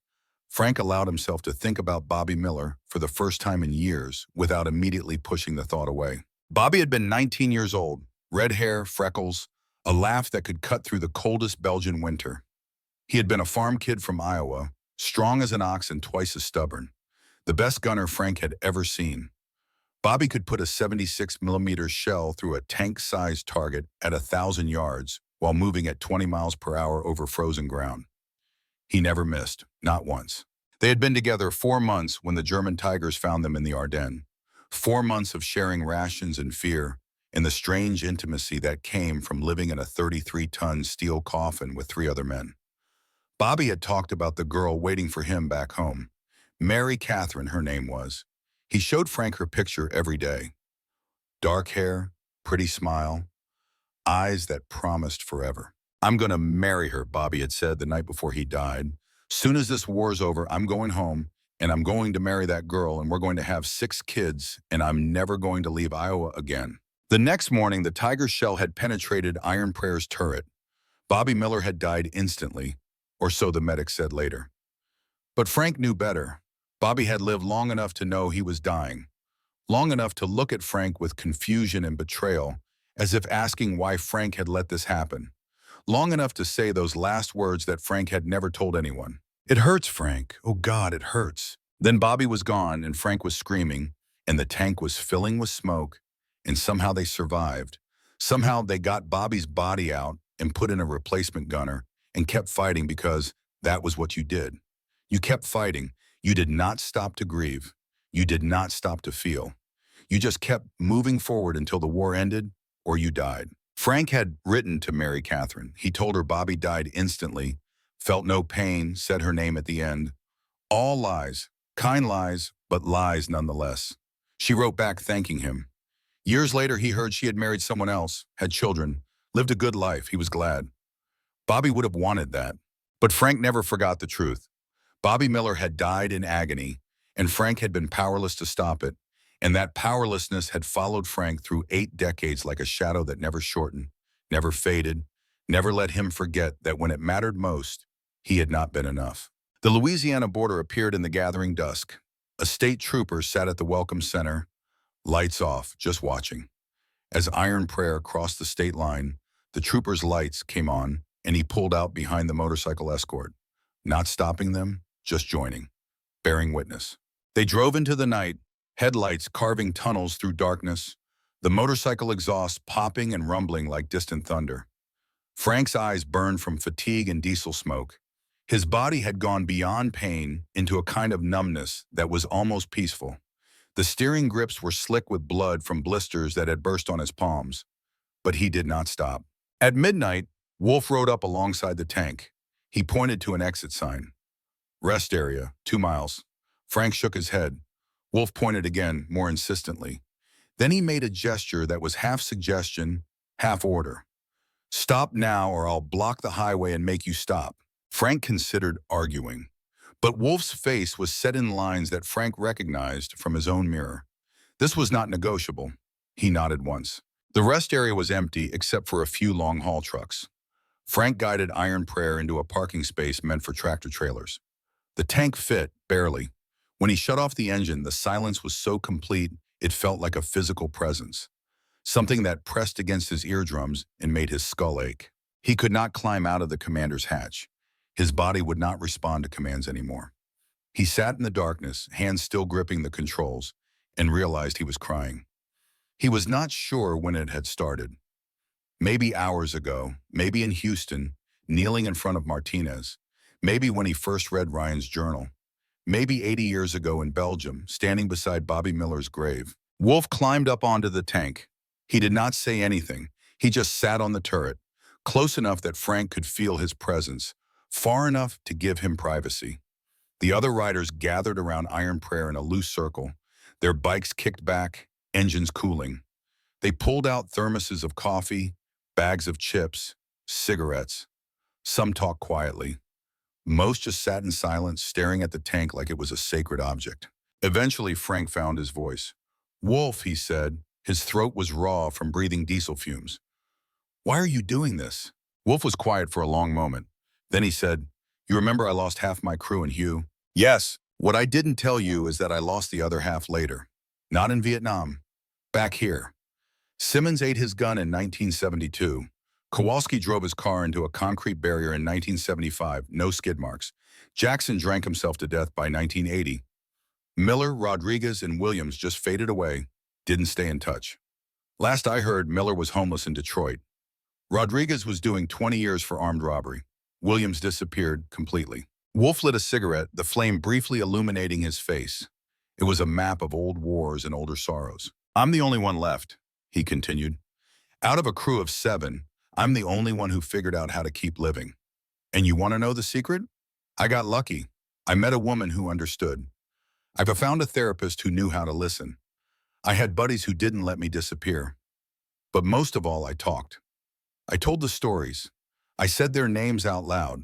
A: Frank allowed himself to think about Bobby Miller for the first time in years without immediately pushing the thought away. Bobby had been 19 years old, red hair, freckles, a laugh that could cut through the coldest Belgian winter. He had been a farm kid from Iowa, strong as an ox and twice as stubborn, the best gunner Frank had ever seen. Bobby could put a 76mm shell through a tank-sized target at 1,000 yards while moving at 20 miles per hour over frozen ground. He never missed, not once. They had been together 4 months when the German Tigers found them in the Ardennes. 4 months of sharing rations and fear, and the strange intimacy that came from living in a 33-ton steel coffin with 3 other men. Bobby had talked about the girl waiting for him back home. Mary Catherine, her name was. He showed Frank her picture every day. Dark hair, pretty smile, eyes that promised forever. "I'm going to marry her," Bobby had said the night before he died. "Soon as this war's over, I'm going home, and I'm going to marry that girl, and we're going to have 6 kids, and I'm never going to leave Iowa again." The next morning, the Tiger shell had penetrated Iron Prayer's turret. Bobby Miller had died instantly, or so the medic said later. But Frank knew better. Bobby had lived long enough to know he was dying, long enough to look at Frank with confusion and betrayal, as if asking why Frank had let this happen. Long enough to say those last words that Frank had never told anyone. "It hurts, Frank. Oh God, it hurts." Then Bobby was gone and Frank was screaming, and the tank was filling with smoke, and somehow they survived. Somehow they got Bobby's body out and put in a replacement gunner and kept fighting because that was what you did. You kept fighting, You did not stop to grieve. You did not stop to feel. You just kept moving forward until the war ended or you died. Frank had written to Mary Catherine. He told her Bobby died instantly, felt no pain, said her name at the end. All lies, kind lies, but lies nonetheless. She wrote back thanking him. Years later, he heard she had married someone else, had children, lived a good life. He was glad. Bobby would have wanted that. But Frank never forgot the truth. Bobby Miller had died in agony, and Frank had been powerless to stop it, and that powerlessness had followed Frank through 8 decades like a shadow that never shortened, never faded, never let him forget that when it mattered most, he had not been enough. The Louisiana border appeared in the gathering dusk. A state trooper sat at the welcome center, lights off, just watching. As Iron Prayer crossed the state line, the trooper's lights came on, and he pulled out behind the motorcycle escort, not stopping them, just joining, bearing witness. They drove into the night, headlights carving tunnels through darkness, the motorcycle exhaust popping and rumbling like distant thunder. Frank's eyes burned from fatigue and diesel smoke. His body had gone beyond pain into a kind of numbness that was almost peaceful. The steering grips were slick with blood from blisters that had burst on his palms. But he did not stop. At midnight, Wolf rode up alongside the tank. He pointed to an exit sign. Rest area, 2 miles. Frank shook his head. Wolf pointed again, more insistently. Then he made a gesture that was half suggestion, half order. Stop now or I'll block the highway and make you stop. Frank considered arguing. But Wolf's face was set in lines that Frank recognized from his own mirror. This was not negotiable. He nodded once. The rest area was empty except for a few long-haul trucks. Frank guided Iron Prayer into a parking space meant for tractor-trailers. The tank fit, barely. When he shut off the engine, the silence was so complete it felt like a physical presence, something that pressed against his eardrums and made his skull ache. He could not climb out of the commander's hatch. His body would not respond to commands anymore. He sat in the darkness, hands still gripping the controls, and realized he was crying. He was not sure when it had started. Maybe hours ago, maybe in Houston, kneeling in front of Martinez, maybe when he first read Ryan's journal, maybe 80 years ago in Belgium, standing beside Bobby Miller's grave. Wolf climbed up onto the tank. He did not say anything. He just sat on the turret, close enough that Frank could feel his presence, far enough to give him privacy. The other riders gathered around Iron Prayer in a loose circle, their bikes kicked back, engines cooling. They pulled out thermoses of coffee, bags of chips, cigarettes. Some talked quietly. Most just sat in silence, staring at the tank like it was a sacred object. Eventually, Frank found his voice. "Wolf," he said. His throat was raw from breathing diesel fumes. "Why are you doing this?" Wolf was quiet for a long moment. Then he said, "You remember I lost half my crew in Hue?" "Yes. What I didn't tell you is that I lost the other half later. Not in Vietnam. Back here." Simmons ate his gun in 1972. Kowalski drove his car into a concrete barrier in 1975, no skid marks. Jackson drank himself to death by 1980. Miller, Rodriguez, and Williams just faded away, didn't stay in touch. Last I heard, Miller was homeless in Detroit. Rodriguez was doing 20 years for armed robbery. Williams disappeared completely. Wolf lit a cigarette, the flame briefly illuminating his face. It was a map of old wars and older sorrows. "I'm the only one left," he continued. "Out of a crew of 7, I'm the only one who figured out how to keep living. And you want to know the secret? I got lucky. I met a woman who understood. I've found a therapist who knew how to listen. I had buddies who didn't let me disappear. But most of all, I talked. I told the stories. I said their names out loud.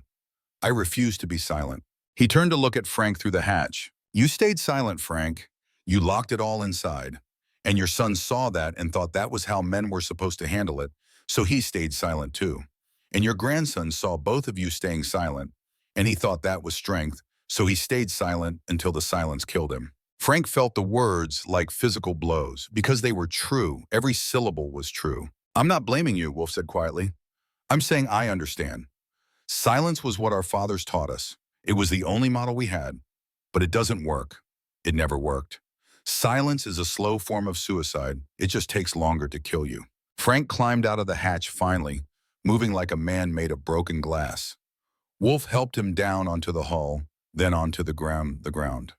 A: I refused to be silent." He turned to look at Frank through the hatch. "You stayed silent, Frank. You locked it all inside. And your son saw that and thought that was how men were supposed to handle it, so he stayed silent too. And your grandson saw both of you staying silent, and he thought that was strength, so he stayed silent until the silence killed him." Frank felt the words like physical blows, because they were true. Every syllable was true. "I'm not blaming you," Wolf said quietly. "I'm saying I understand. Silence was what our fathers taught us. It was the only model we had. But it doesn't work. It never worked. Silence is a slow form of suicide. It just takes longer to kill you." Frank climbed out of the hatch finally, moving like a man made of broken glass. Wolf helped him down onto the hull, then onto the ground.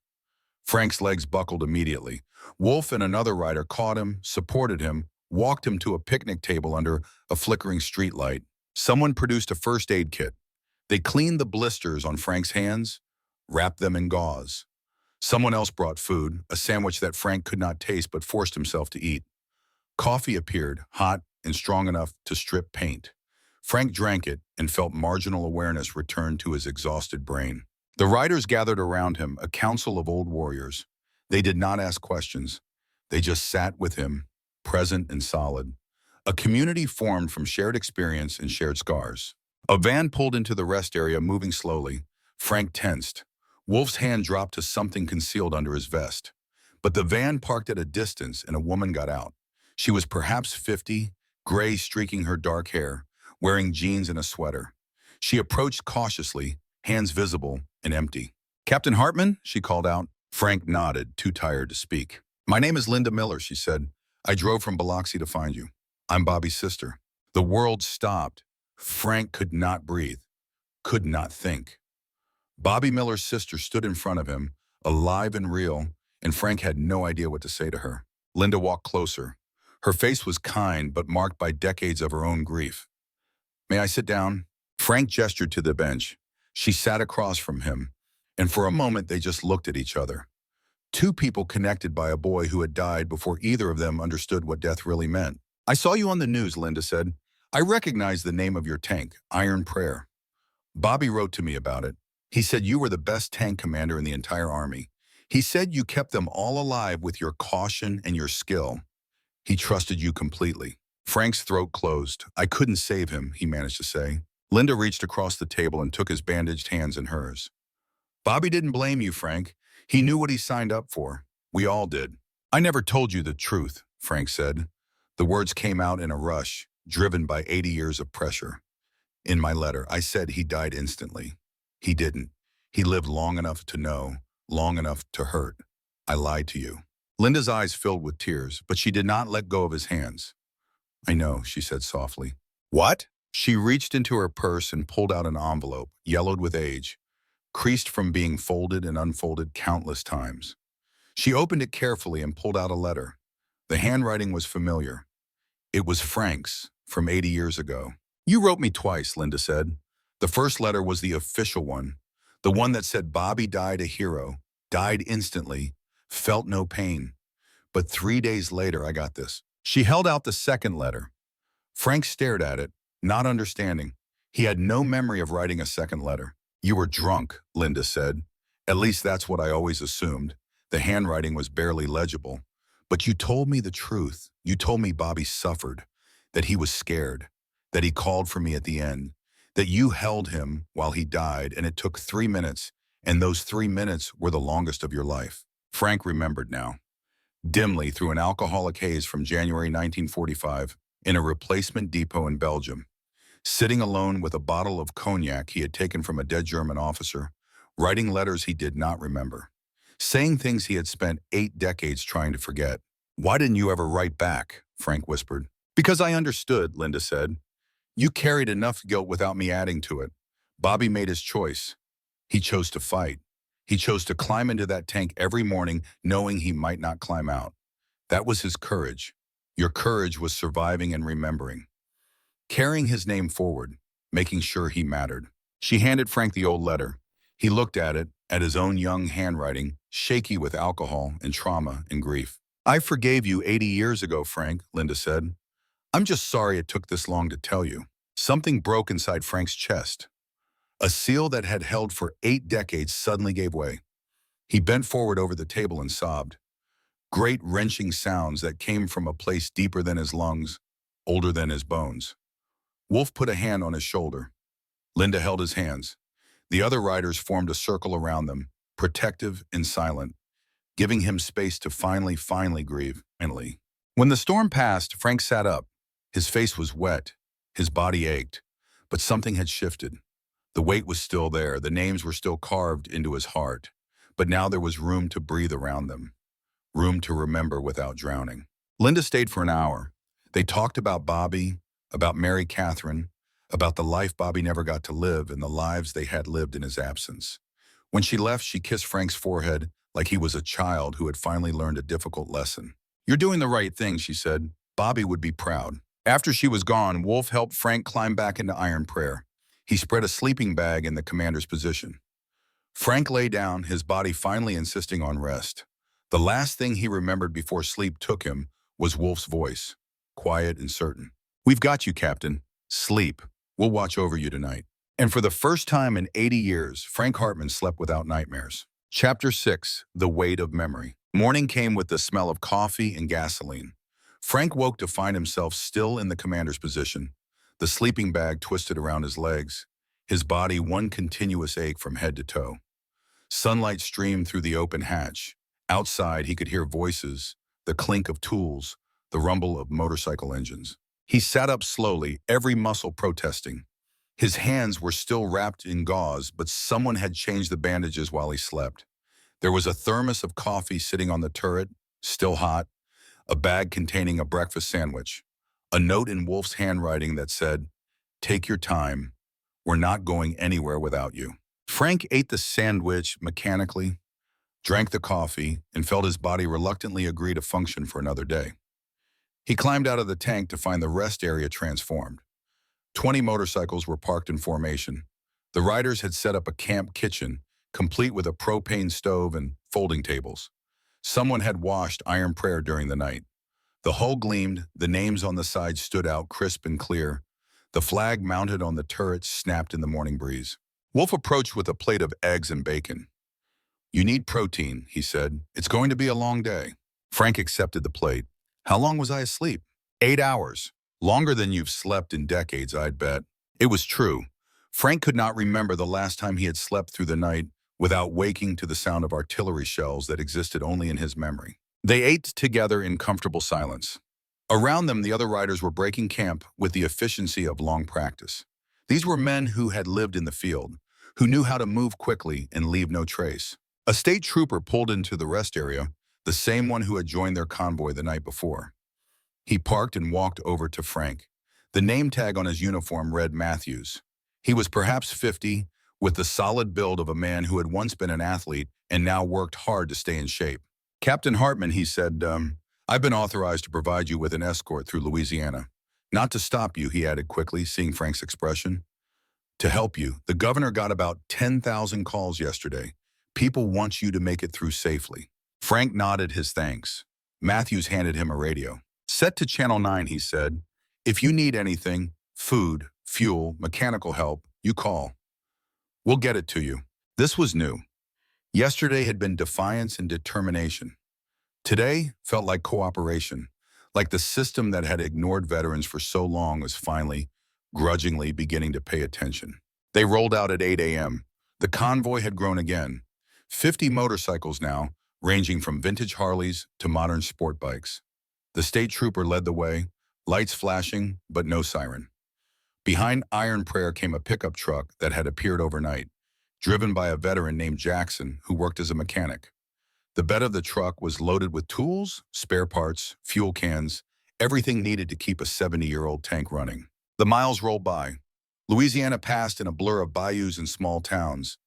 A: Frank's legs buckled immediately. Wolf and another rider caught him, supported him, walked him to a picnic table under a flickering streetlight. Someone produced a first aid kit. They cleaned the blisters on Frank's hands, wrapped them in gauze. Someone else brought food, a sandwich that Frank could not taste but forced himself to eat. Coffee appeared, hot and strong enough to strip paint. Frank drank it and felt marginal awareness return to his exhausted brain. The riders gathered around him, a council of old warriors. They did not ask questions. They just sat with him, present and solid. A community formed from shared experience and shared scars. A van pulled into the rest area, moving slowly. Frank tensed. Wolf's hand dropped to something concealed under his vest. But the van parked at a distance and a woman got out. She was perhaps 50, gray streaking her dark hair, wearing jeans and a sweater. She approached cautiously, hands visible and empty. "Captain Hartman?" she called out. Frank nodded, too tired to speak. "My name is Linda Miller," she said. "I drove from Biloxi to find you. I'm Bobby's sister." The world stopped. Frank could not breathe, could not think. Bobby Miller's sister stood in front of him, alive and real, and Frank had no idea what to say to her. Linda walked closer. Her face was kind, but marked by decades of her own grief. "May I sit down?" Frank gestured to the bench. She sat across from him, and for a moment they just looked at each other. Two people connected by a boy who had died before either of them understood what death really meant. "I saw you on the news," Linda said. "I recognize the name of your tank, Iron Prayer. Bobby wrote to me about it. He said you were the best tank commander in the entire Army. He said you kept them all alive with your caution and your skill. He trusted you completely." Frank's throat closed. "I couldn't save him," he managed to say. Linda reached across the table and took his bandaged hands in hers. "Bobby didn't blame you, Frank. He knew what he signed up for. We all did." "I never told you the truth," Frank said. The words came out in a rush, driven by 80 years of pressure. "In my letter, I said he died instantly. He didn't. He lived long enough to know, long enough to hurt. I lied to you." Linda's eyes filled with tears, but she did not let go of his hands. "I know," she said softly. "What?" She reached into her purse and pulled out an envelope, yellowed with age, creased from being folded and unfolded countless times. She opened it carefully and pulled out a letter. The handwriting was familiar. It was Frank's, from 80 years ago. "You wrote me twice," Linda said. The first letter was the official one, the one that said Bobby died a hero, died instantly, felt no pain. But 3 days later, I got this. She held out the second letter. Frank stared at it, not understanding. He had no memory of writing a second letter. "You were drunk," Linda said. "At least that's what I always assumed. The handwriting was barely legible. But you told me the truth. You told me Bobby suffered, that he was scared, that he called for me at the end, that you held him while he died, and it took 3 minutes, and those 3 minutes were the longest of your life." Frank remembered now. Dimly, through an alcoholic haze from January 1945, in a replacement depot in Belgium, sitting alone with a bottle of cognac he had taken from a dead German officer, writing letters he did not remember, saying things he had spent 8 decades trying to forget. "Why didn't you ever write back?" Frank whispered. "Because I understood," Linda said. "You carried enough guilt without me adding to it. Bobby made his choice. He chose to fight. He chose to climb into that tank every morning knowing he might not climb out. That was his courage. Your courage was surviving and remembering. Carrying his name forward, making sure he mattered." She handed Frank the old letter. He looked at it, at his own young handwriting, shaky with alcohol and trauma and grief. "I forgave you 80 years ago, Frank," Linda said. "I'm just sorry it took this long to tell you." Something broke inside Frank's chest. A seal that had held for 8 decades suddenly gave way. He bent forward over the table and sobbed. Great wrenching sounds that came from a place deeper than his lungs, older than his bones. Wolf put a hand on his shoulder. Linda held his hands. The other riders formed a circle around them, protective and silent, giving him space to finally grieve. Finally. When the storm passed, Frank sat up. His face was wet. His body ached. But something had shifted. The weight was still there. The names were still carved into his heart. But now there was room to breathe around them. Room to remember without drowning. Linda stayed for an hour. They talked about Bobby, about Mary Catherine, about the life Bobby never got to live and the lives they had lived in his absence. When she left, she kissed Frank's forehead like he was a child who had finally learned a difficult lesson. "You're doing the right thing," she said. "Bobby would be proud." After she was gone, Wolf helped Frank climb back into iron prayer. He spread a sleeping bag in the commander's position. Frank lay down, his body finally insisting on rest. The last thing he remembered before sleep took him was Wolf's voice, quiet and certain. "We've got you, Captain. Sleep. We'll watch over you tonight." And for the first time in 80 years, Frank Hartman slept without nightmares. Chapter 6, The Weight of Memory. Morning came with the smell of coffee and gasoline. Frank woke to find himself still in the commander's position, the sleeping bag twisted around his legs, his body one continuous ache from head to toe. Sunlight streamed through the open hatch. Outside, he could hear voices, the clink of tools, the rumble of motorcycle engines. He sat up slowly, every muscle protesting. His hands were still wrapped in gauze, but someone had changed the bandages while he slept. There was a thermos of coffee sitting on the turret, still hot, a bag containing a breakfast sandwich, a note in Wolf's handwriting that said, "Take your time. We're not going anywhere without you." Frank ate the sandwich mechanically, drank the coffee, and felt his body reluctantly agree to function for another day. He climbed out of the tank to find the rest area transformed. 20 motorcycles were parked in formation. The riders had set up a camp kitchen, complete with a propane stove and folding tables. Someone had washed iron prayer during the night. The hull gleamed, the names on the side stood out crisp and clear. The flag mounted on the turret snapped in the morning breeze. Wolf approached with a plate of eggs and bacon. "You need protein," he said. "It's going to be a long day." Frank accepted the plate. "How long was I asleep?" 8 hours. "Longer than you've slept in decades, I'd bet." It was true. Frank could not remember the last time he had slept through the night without waking to the sound of artillery shells that existed only in his memory. They ate together in comfortable silence. Around them, the other riders were breaking camp with the efficiency of long practice. These were men who had lived in the field, who knew how to move quickly and leave no trace. A state trooper pulled into the rest area, the same one who had joined their convoy the night before. He parked and walked over to Frank. The name tag on his uniform read Matthews. He was perhaps 50, with the solid build of a man who had once been an athlete and now worked hard to stay in shape. "Captain Hartman," he said, "I've been authorized to provide you with an escort through Louisiana. Not to stop you," he added quickly, seeing Frank's expression. "To help you. The governor got about 10,000 calls yesterday. People want you to make it through safely." Frank nodded his thanks. Matthews handed him a radio. "Set to Channel 9, he said. "If you need anything, food, fuel, mechanical help, you call. We'll get it to you." This was new. Yesterday had been defiance and determination. Today felt like cooperation, like the system that had ignored veterans for so long was finally, grudgingly beginning to pay attention. They rolled out at 8 a.m. The convoy had grown again. 50 motorcycles now, ranging from vintage Harleys to modern sport bikes. The state trooper led the way, lights flashing, but no siren. Behind Iron Prayer came a pickup truck that had appeared overnight, driven by a veteran named Jackson who worked as a mechanic. The bed of the truck was loaded with tools, spare parts, fuel cans, everything needed to keep a 70-year-old tank running. The miles rolled by. Louisiana passed in a blur of bayous and small towns.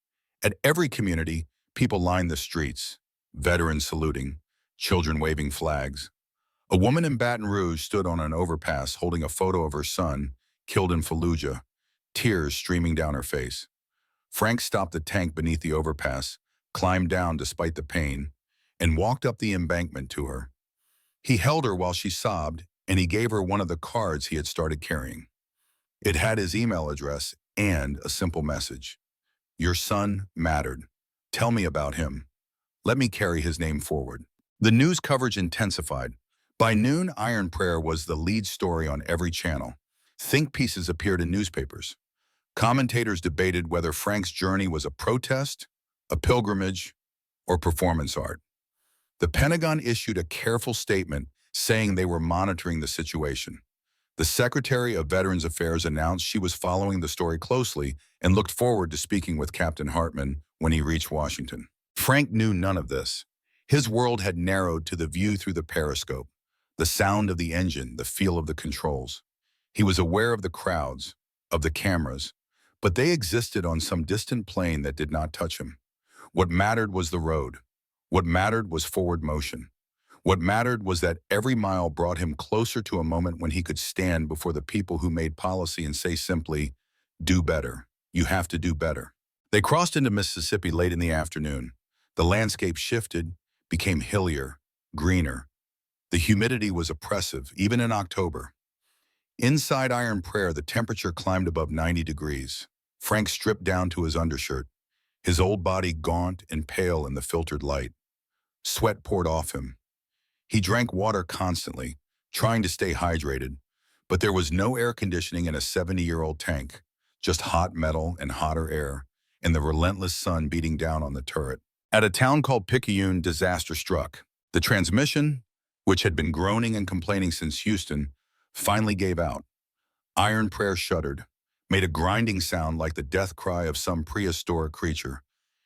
A: At every community, people lined the streets, veterans saluting, children waving flags. A woman in Baton Rouge stood on an overpass holding a photo of her son, killed in Fallujah, tears streaming down her face. Frank stopped the tank beneath the overpass, climbed down despite the pain, and walked up the embankment to her. He held her while she sobbed, and he gave her one of the cards he had started carrying. It had his email address and a simple message. "Your son mattered. Tell me about him. Let me carry his name forward." The news coverage intensified. By noon, Iron Prayer was the lead story on every channel. Think pieces appeared in newspapers. Commentators debated whether Frank's journey was a protest, a pilgrimage, or performance art. The Pentagon issued a careful statement saying they were monitoring the situation. The Secretary of Veterans Affairs announced she was following the story closely and looked forward to speaking with Captain Hartman when he reached Washington. Frank knew none of this. His world had narrowed to the view through the periscope, the sound of the engine, the feel of the controls. He was aware of the crowds, of the cameras, but they existed on some distant plane that did not touch him. What mattered was the road. What mattered was forward motion. What mattered was that every mile brought him closer to a moment when he could stand before the people who made policy and say simply, do better. You have to do better. They crossed into Mississippi late in the afternoon. The landscape shifted, became hillier, greener. The humidity was oppressive, even in October. Inside Iron Prayer, the temperature climbed above 90 degrees. Frank stripped down to his undershirt, his old body gaunt and pale in the filtered light. Sweat poured off him. He drank water constantly, trying to stay hydrated, but there was no air conditioning in a 70-year-old tank, just hot metal and hotter air, and the relentless sun beating down on the turret. At a town called Picayune, disaster struck. The transmission, which had been groaning and complaining since Houston, finally gave out. Iron Prayer shuddered, made a grinding sound like the death cry of some prehistoric creature,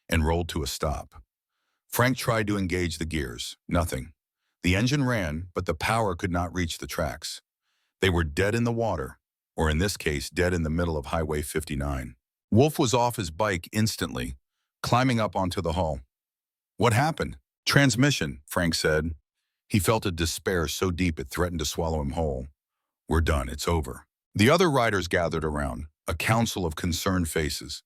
A: and rolled to a stop. Frank tried to engage the gears. Nothing. The engine ran, but the power could not reach the tracks. They were dead in the water, or in this case, dead in the middle of Highway 59. Wolf was off his bike instantly, climbing up onto the hull. What happened? Transmission, Frank said. He felt a despair so deep it threatened to swallow him whole. We're done, it's over. The other riders gathered around, a council of concerned faces.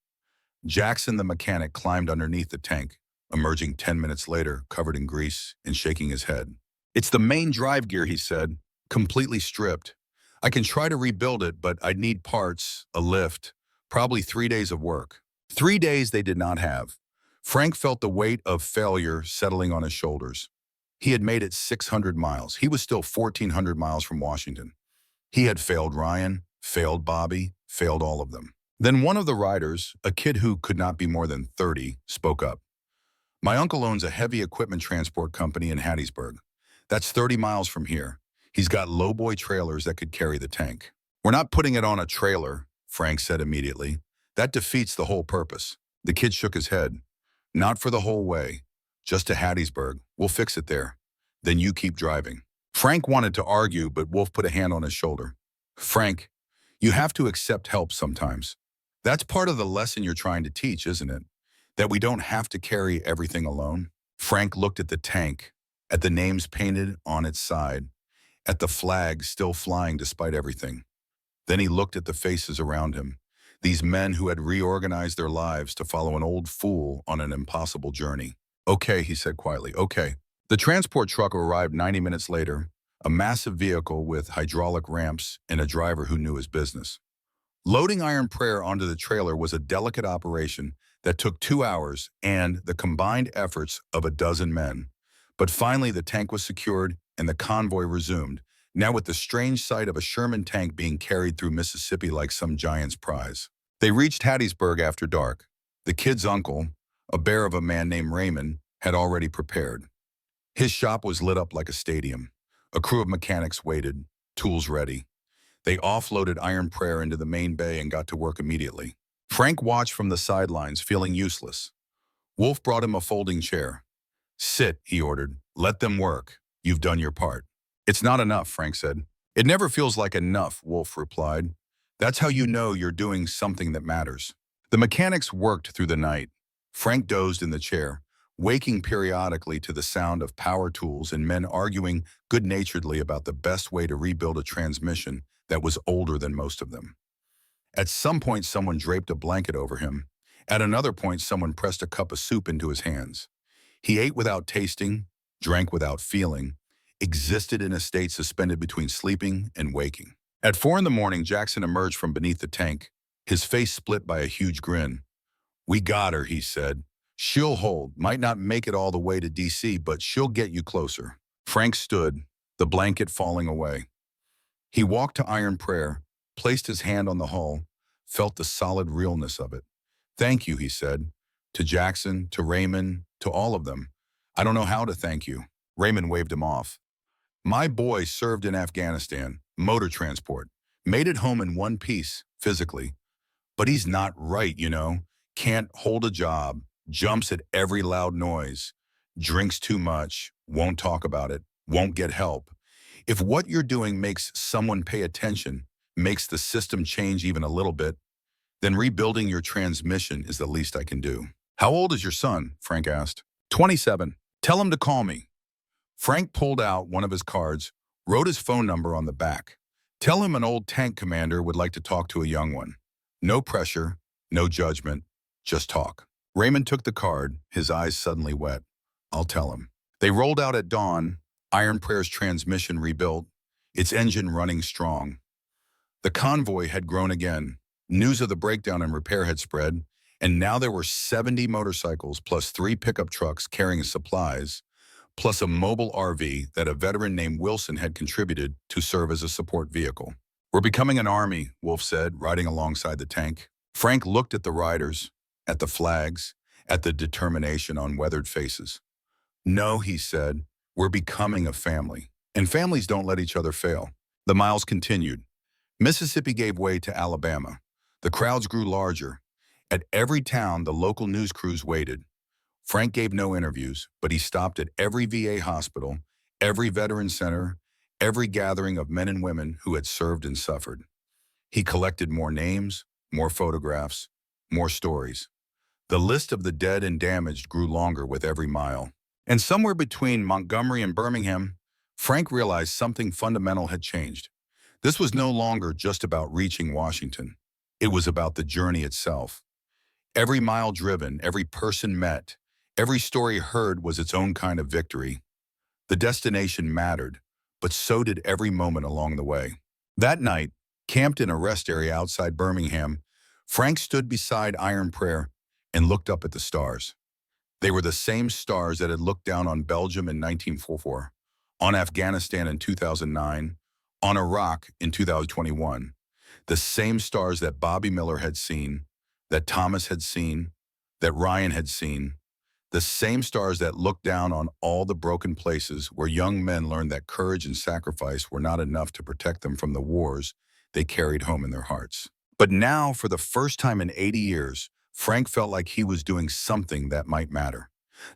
A: Jackson, the mechanic, climbed underneath the tank, emerging 10 minutes later, covered in grease and shaking his head. It's the main drive gear, he said, completely stripped. I can try to rebuild it, but I'd need parts, a lift, probably 3 days of work. 3 days they did not have. Frank felt the weight of failure settling on his shoulders. He had made it 600 miles. He was still 1,400 miles from Washington. He had failed Ryan, failed Bobby, failed all of them. Then one of the riders, a kid who could not be more than 30, spoke up. My uncle owns a heavy equipment transport company in Hattiesburg. That's 30 miles from here. He's got lowboy trailers that could carry the tank. We're not putting it on a trailer, Frank said immediately. That defeats the whole purpose. The kid shook his head. Not for the whole way. Just to Hattiesburg. We'll fix it there. Then you keep driving. Frank wanted to argue, but Wolf put a hand on his shoulder. Frank, you have to accept help sometimes. That's part of the lesson you're trying to teach, isn't it? That we don't have to carry everything alone. Frank looked at the tank, at the names painted on its side, at the flag still flying despite everything. Then he looked at the faces around him, these men who had reorganized their lives to follow an old fool on an impossible journey. Okay, he said quietly, okay. The transport truck arrived 90 minutes later, a massive vehicle with hydraulic ramps and a driver who knew his business. Loading Iron Prayer onto the trailer was a delicate operation that took 2 hours and the combined efforts of a dozen men. But finally, the tank was secured and the convoy resumed, now with the strange sight of a Sherman tank being carried through Mississippi like some giant's prize. They reached Hattiesburg after dark. The kid's uncle, a bear of a man named Raymond, had already prepared. His shop was lit up like a stadium. A crew of mechanics waited, tools ready. They offloaded Iron Prayer into the main bay and got to work immediately. Frank watched from the sidelines, feeling useless. Wolf brought him a folding chair. Sit, he ordered. Let them work. You've done your part. It's not enough, Frank said. It never feels like enough, Wolf replied. That's how you know you're doing something that matters. The mechanics worked through the night. Frank dozed in the chair, waking periodically to the sound of power tools and men arguing good-naturedly about the best way to rebuild a transmission that was older than most of them. At some point, someone draped a blanket over him. At another point, someone pressed a cup of soup into his hands. He ate without tasting, drank without feeling, existed in a state suspended between sleeping and waking. At 4 in the morning, Jackson emerged from beneath the tank, his face split by a huge grin. We got her, he said. She'll hold. Might not make it all the way to D.C., but she'll get you closer. Frank stood, the blanket falling away. He walked to Iron Prayer, placed his hand on the hull, felt the solid realness of it. Thank you, he said. To Jackson, to Raymond, to all of them. I don't know how to thank you. Raymond waved him off. My boy served in Afghanistan, motor transport, made it home in one piece, physically. But he's not right, you know. Can't hold a job, jumps at every loud noise, drinks too much, won't talk about it, won't get help. If what you're doing makes someone pay attention, makes the system change even a little bit, then rebuilding your transmission is the least I can do. "How old is your son?" Frank asked. 27. "Tell him to call me." Frank pulled out one of his cards, wrote his phone number on the back. "Tell him an old tank commander would like to talk to a young one. No pressure, no judgment, just talk." Raymond took the card, his eyes suddenly wet. "I'll tell him." They rolled out at dawn, Iron Prayer's transmission rebuilt, its engine running strong. The convoy had grown again. News of the breakdown and repair had spread, and now there were 70 motorcycles plus 3 pickup trucks carrying supplies, plus a mobile RV that a veteran named Wilson had contributed to serve as a support vehicle. "We're becoming an army," Wolf said, riding alongside the tank. Frank looked at the riders, at the flags, at the determination on weathered faces. "No," he said, "we're becoming a family. And families don't let each other fail." The miles continued. Mississippi gave way to Alabama. The crowds grew larger. At every town, the local news crews waited. Frank gave no interviews, but he stopped at every VA hospital, every veteran center, every gathering of men and women who had served and suffered. He collected more names, more photographs, more stories. The list of the dead and damaged grew longer with every mile. And somewhere between Montgomery and Birmingham, Frank realized something fundamental had changed. This was no longer just about reaching Washington. It was about the journey itself. Every mile driven, every person met, every story heard was its own kind of victory. The destination mattered, but so did every moment along the way. That night, camped in a rest area outside Birmingham, Frank stood beside Iron Prayer and looked up at the stars. They were the same stars that had looked down on Belgium in 1944, on Afghanistan in 2009, on Iraq in 2021. The same stars that Bobby Miller had seen, that Thomas had seen, that Ryan had seen. The same stars that looked down on all the broken places where young men learned that courage and sacrifice were not enough to protect them from the wars they carried home in their hearts. But now, for the first time in 80 years, Frank felt like he was doing something that might matter.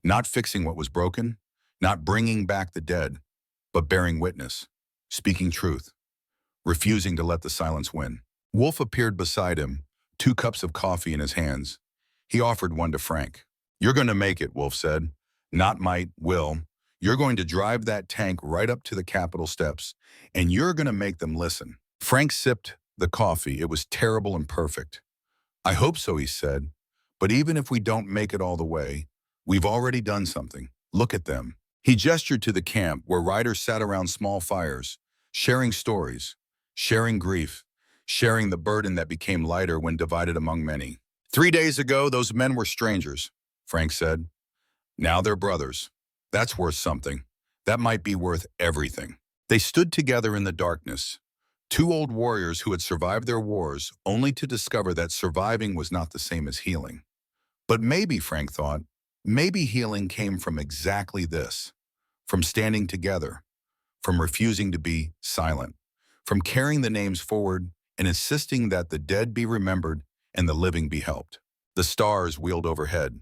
A: Not fixing what was broken, not bringing back the dead, but bearing witness, speaking truth, refusing to let the silence win. Wolf appeared beside him, 2 cups of coffee in his hands. He offered one to Frank. "You're going to make it," Wolf said. "Not might, will. You're going to drive that tank right up to the Capitol steps, and you're going to make them listen." Frank sipped the coffee. It was terrible and perfect. "I hope so," he said. "But even if we don't make it all the way, we've already done something. Look at them." He gestured to the camp where riders sat around small fires, sharing stories, sharing grief, sharing the burden that became lighter when divided among many. "3 days ago, those men were strangers," Frank said. "Now they're brothers. That's worth something. That might be worth everything." They stood together in the darkness, 2 old warriors who had survived their wars only to discover that surviving was not the same as healing. But maybe, Frank thought, maybe healing came from exactly this, from standing together, from refusing to be silent, from carrying the names forward and insisting that the dead be remembered and the living be helped. The stars wheeled overhead.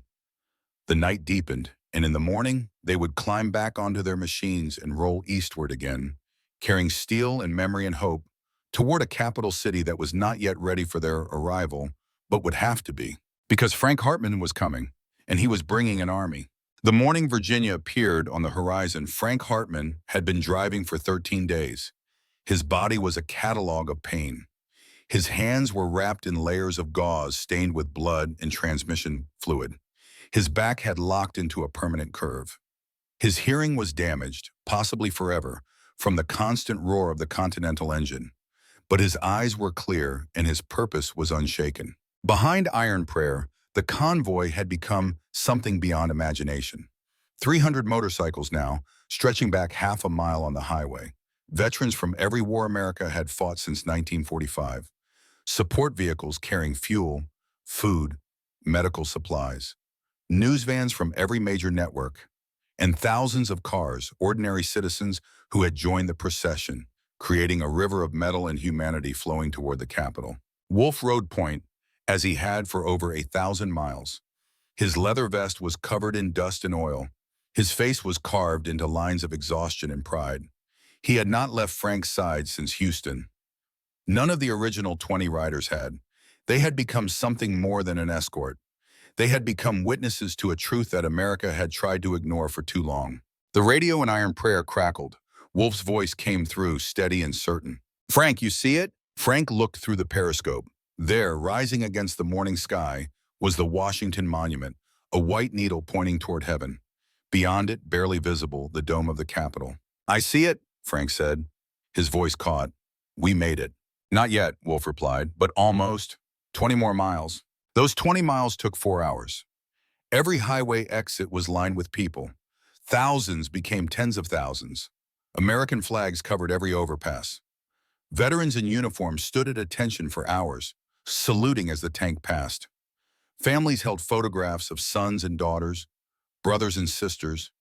A: The night deepened, and in the morning, they would climb back onto their machines and roll eastward again, carrying steel and memory and hope toward a capital city that was not yet ready for their arrival, but would have to be. Because Frank Hartman was coming, and he was bringing an army. The morning Virginia appeared on the horizon, Frank Hartman had been driving for 13 days. His body was a catalog of pain. His hands were wrapped in layers of gauze stained with blood and transmission fluid. His back had locked into a permanent curve. His hearing was damaged, possibly forever, from the constant roar of the Continental engine. But his eyes were clear and his purpose was unshaken. Behind Iron Prayer, the convoy had become something beyond imagination. 300 motorcycles now, stretching back half a mile on the highway. Veterans from every war America had fought since 1945. Support vehicles carrying fuel, food, medical supplies. News vans from every major network. And thousands of cars, ordinary citizens who had joined the procession, creating a river of metal and humanity flowing toward the Capitol. Wolf rode point, as he had for over 1,000 miles. His leather vest was covered in dust and oil. His face was carved into lines of exhaustion and pride. He had not left Frank's side since Houston. None of the original 20 riders had. They had become something more than an escort. They had become witnesses to a truth that America had tried to ignore for too long. The radio in Iron Prayer crackled. Wolf's voice came through, steady and certain. "Frank, you see it?" Frank looked through the periscope. There, rising against the morning sky, was the Washington Monument, a white needle pointing toward heaven. Beyond it, barely visible, the dome of the Capitol. "I see it," Frank said. His voice caught. "We made it." "Not yet," Wolf replied, "but almost. 20 more miles." Those 20 miles took 4 hours. Every highway exit was lined with people. Thousands became tens of thousands. American flags covered every overpass. Veterans in uniform stood at attention for hours, saluting as the tank passed. Families held photographs of sons and daughters, brothers and sisters,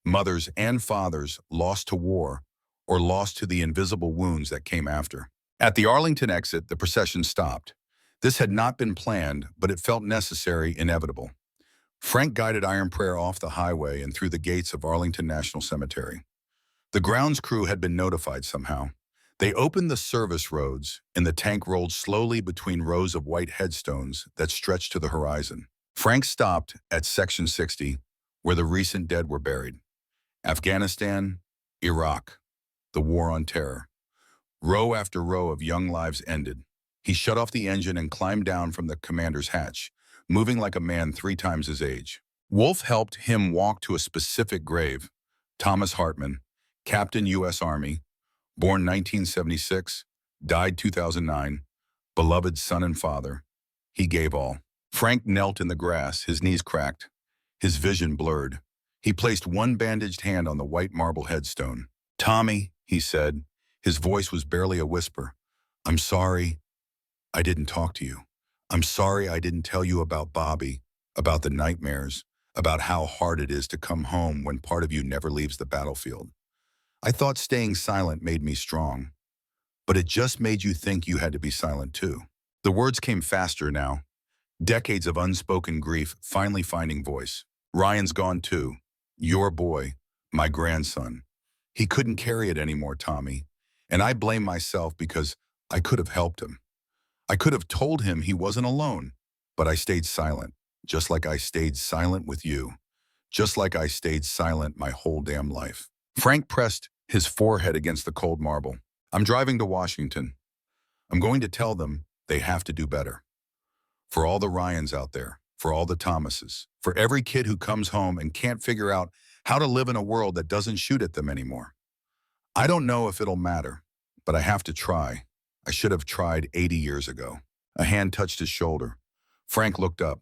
A: mothers and fathers lost to war or lost to the invisible wounds that came after. At the Arlington exit, the procession stopped. This had not been planned, but it felt necessary, inevitable. Frank guided Iron Prayer off the highway and through the gates of Arlington National Cemetery. The grounds crew had been notified somehow. They opened the service roads, and the tank rolled slowly between rows of white headstones that stretched to the horizon. Frank stopped at Section 60, where the recent dead were buried. Afghanistan, Iraq, the War on Terror. Row after row of young lives ended. He shut off the engine and climbed down from the commander's hatch, moving like a man 3 times his age. Wolf helped him walk to a specific grave. Thomas Hartman, Captain U.S. Army, born 1976, died 2009, beloved son and father. He gave all. Frank knelt in the grass, his knees cracked, his vision blurred. He placed one bandaged hand on the white marble headstone. "Tommy," he said, his voice was barely a whisper. "I'm sorry I didn't talk to you. I'm sorry I didn't tell you about Bobby, about the nightmares, about how hard it is to come home when part of you never leaves the battlefield. I thought staying silent made me strong, but it just made you think you had to be silent too." The words came faster now, decades of unspoken grief finally finding voice. "Ryan's gone too. Your boy, my grandson. He couldn't carry it anymore, Tommy. And I blame myself because I could have helped him. I could have told him he wasn't alone, but I stayed silent, just like I stayed silent with you, just like I stayed silent my whole damn life." Frank pressed his forehead against the cold marble. "I'm driving to Washington. I'm going to tell them they have to do better. For all the Ryans out there, for all the Thomases, for every kid who comes home and can't figure out how to live in a world that doesn't shoot at them anymore. I don't know if it'll matter, but I have to try. I should have tried 80 years ago." A hand touched his shoulder. Frank looked up.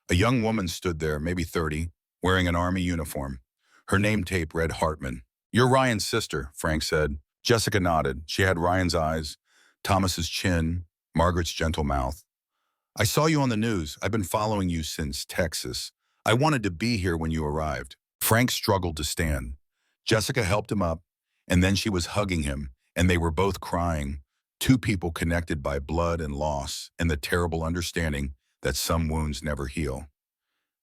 A: A young woman stood there, maybe 30, wearing an army uniform. Her name tape read Hartman. "You're Ryan's sister," Frank said. Jessica nodded. She had Ryan's eyes, Thomas's chin, Margaret's gentle mouth. "I saw you on the news. I've been following you since Texas. I wanted to be here when you arrived." Frank struggled to stand. Jessica helped him up, and then she was hugging him, and they were both crying. 2 people connected by blood and loss and the terrible understanding that some wounds never heal.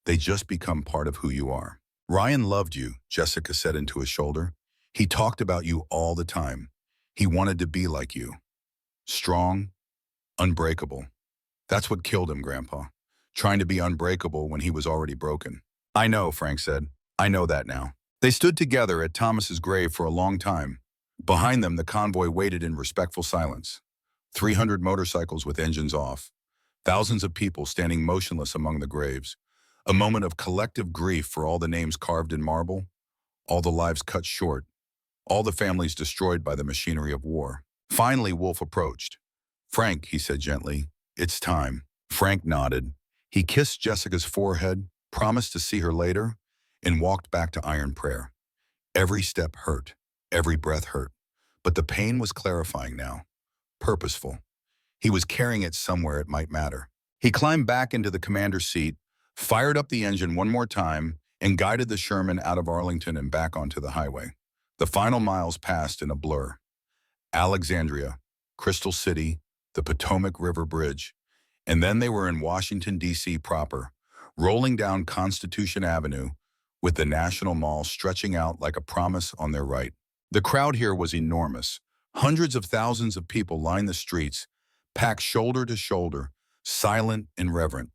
A: They just become part of who you are. "Ryan loved you," Jessica said into his shoulder. "He talked about you all the time. He wanted to be like you. Strong, unbreakable. That's what killed him, Grandpa. Trying to be unbreakable when he was already broken." "I know," Frank said. "I know that now." They stood together at Thomas's grave for a long time. Behind them, the convoy waited in respectful silence. 300 motorcycles with engines off. Thousands of people standing motionless among the graves. A moment of collective grief for all the names carved in marble, all the lives cut short, all the families destroyed by the machinery of war. Finally, Wolf approached. "Frank," he said gently, "it's time." Frank nodded. He kissed Jessica's forehead, promised to see her later, and walked back to Iron Prayer. Every step hurt. Every breath hurt. But the pain was clarifying now, purposeful. He was carrying it somewhere it might matter. He climbed back into the commander's seat, fired up the engine one more time, and guided the Sherman out of Arlington and back onto the highway. The final miles passed in a blur. Alexandria, Crystal City, the Potomac River Bridge, and then they were in Washington, D.C. proper, rolling down Constitution Avenue, with the National Mall stretching out like a promise on their right. The crowd here was enormous. Hundreds of thousands of people lined the streets, packed shoulder to shoulder, silent and reverent.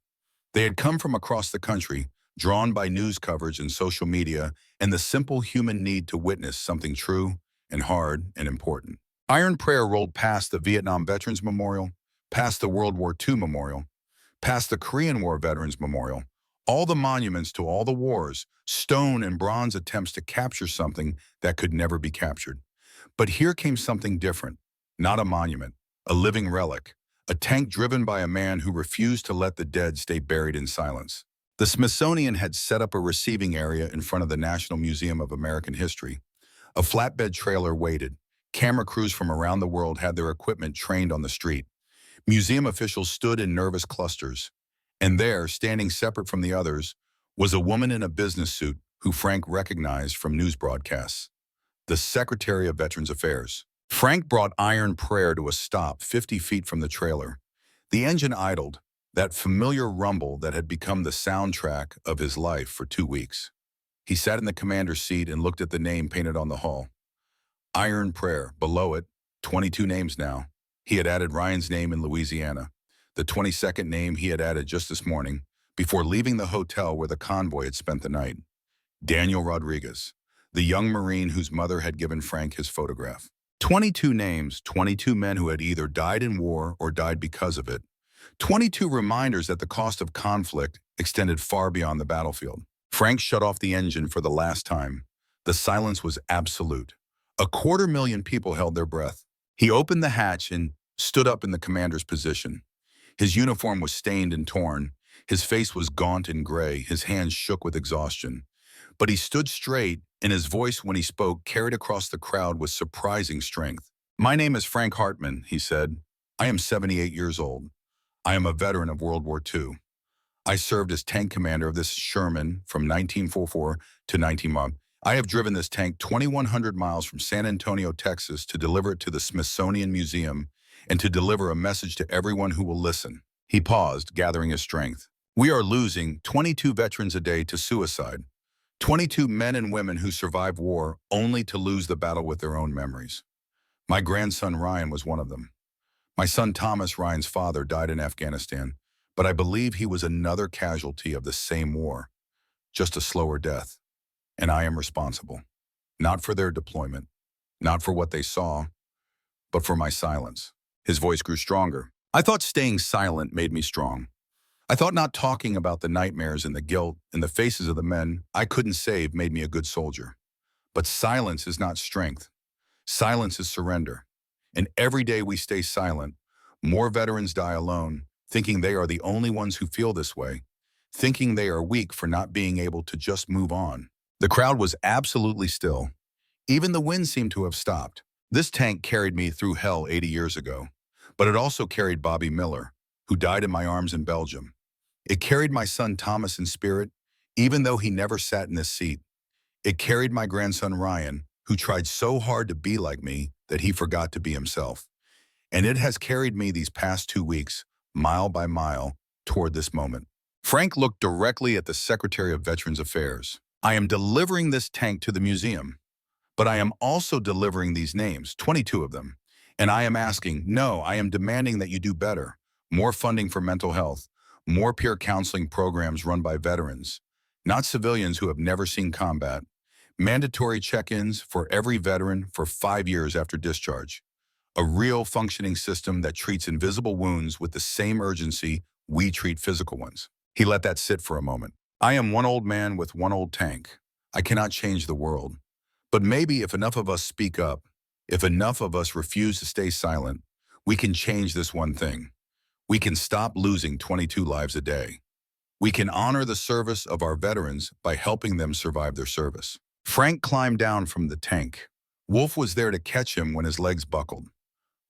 A: They had come from across the country, drawn by news coverage and social media, and the simple human need to witness something true and hard and important. Iron Prayer rolled past the Vietnam Veterans Memorial, past the World War II Memorial, past the Korean War Veterans Memorial, all the monuments to all the wars, stone and bronze attempts to capture something that could never be captured. But here came something different, not a monument, a living relic, a tank driven by a man who refused to let the dead stay buried in silence. The Smithsonian had set up a receiving area in front of the National Museum of American History. A flatbed trailer waited. Camera crews from around the world had their equipment trained on the street. Museum officials stood in nervous clusters. And there, standing separate from the others, was a woman in a business suit who Frank recognized from news broadcasts. The Secretary of Veterans Affairs. Frank brought Iron Prayer to a stop 50 feet from the trailer. The engine idled, that familiar rumble that had become the soundtrack of his life for 2 weeks. He sat in the commander's seat and looked at the name painted on the hull. Iron Prayer. Below it, 22 names now. He had added Ryan's name in Louisiana, the 22nd name he had added just this morning, before leaving the hotel where the convoy had spent the night. Daniel Rodriguez, the young Marine whose mother had given Frank his photograph. 22 names, 22 men who had either died in war or died because of it. 22 reminders that the cost of conflict extended far beyond the battlefield. Frank shut off the engine for the last time. The silence was absolute. 250,000 people held their breath. He opened the hatch and stood up in the commander's position. His uniform was stained and torn. His face was gaunt and gray. His hands shook with exhaustion. But he stood straight, and his voice when he spoke carried across the crowd with surprising strength. "My name is Frank Hartman," he said. "I am 78 years old. I am a veteran of World War II. I served as tank commander of this Sherman from 1944 to 19 I have driven this tank 2,100 miles from San Antonio, Texas, to deliver it to the Smithsonian Museum and to deliver a message to everyone who will listen." He paused, gathering his strength. "We are losing 22 veterans a day to suicide. 22 men and women who survive war only to lose the battle with their own memories. My grandson Ryan was one of them. My son Thomas, Ryan's father, died in Afghanistan, but I believe he was another casualty of the same war, just a slower death. And I am responsible, not for their deployment, not for what they saw, but for my silence." His voice grew stronger. "I thought staying silent made me strong. I thought not talking about the nightmares and the guilt and the faces of the men I couldn't save made me a good soldier. But silence is not strength. Silence is surrender. And every day we stay silent, more veterans die alone, thinking they are the only ones who feel this way, thinking they are weak for not being able to just move on." The crowd was absolutely still. Even the wind seemed to have stopped. This tank carried me through hell 80 years ago, but it also carried Bobby Miller, who died in my arms in Belgium. It carried my son Thomas in spirit, even though he never sat in this seat. It carried my grandson Ryan, who tried so hard to be like me that he forgot to be himself. And it has carried me these past 2 weeks, mile by mile, toward this moment. Frank looked directly at the Secretary of Veterans Affairs. "I am delivering this tank to the museum, but I am also delivering these names, 22 of them. And I am asking, no, I am demanding that you do better. More funding for mental health, more peer counseling programs run by veterans, not civilians who have never seen combat, mandatory check-ins for every veteran for 5 years after discharge, a real functioning system that treats invisible wounds with the same urgency we treat physical ones." He let that sit for a moment. "I am one old man with one old tank. I cannot change the world. But maybe if enough of us speak up, if enough of us refuse to stay silent, we can change this one thing. We can stop losing 22 lives a day. We can honor the service of our veterans by helping them survive their service." Frank climbed down from the tank. Wolf was there to catch him when his legs buckled.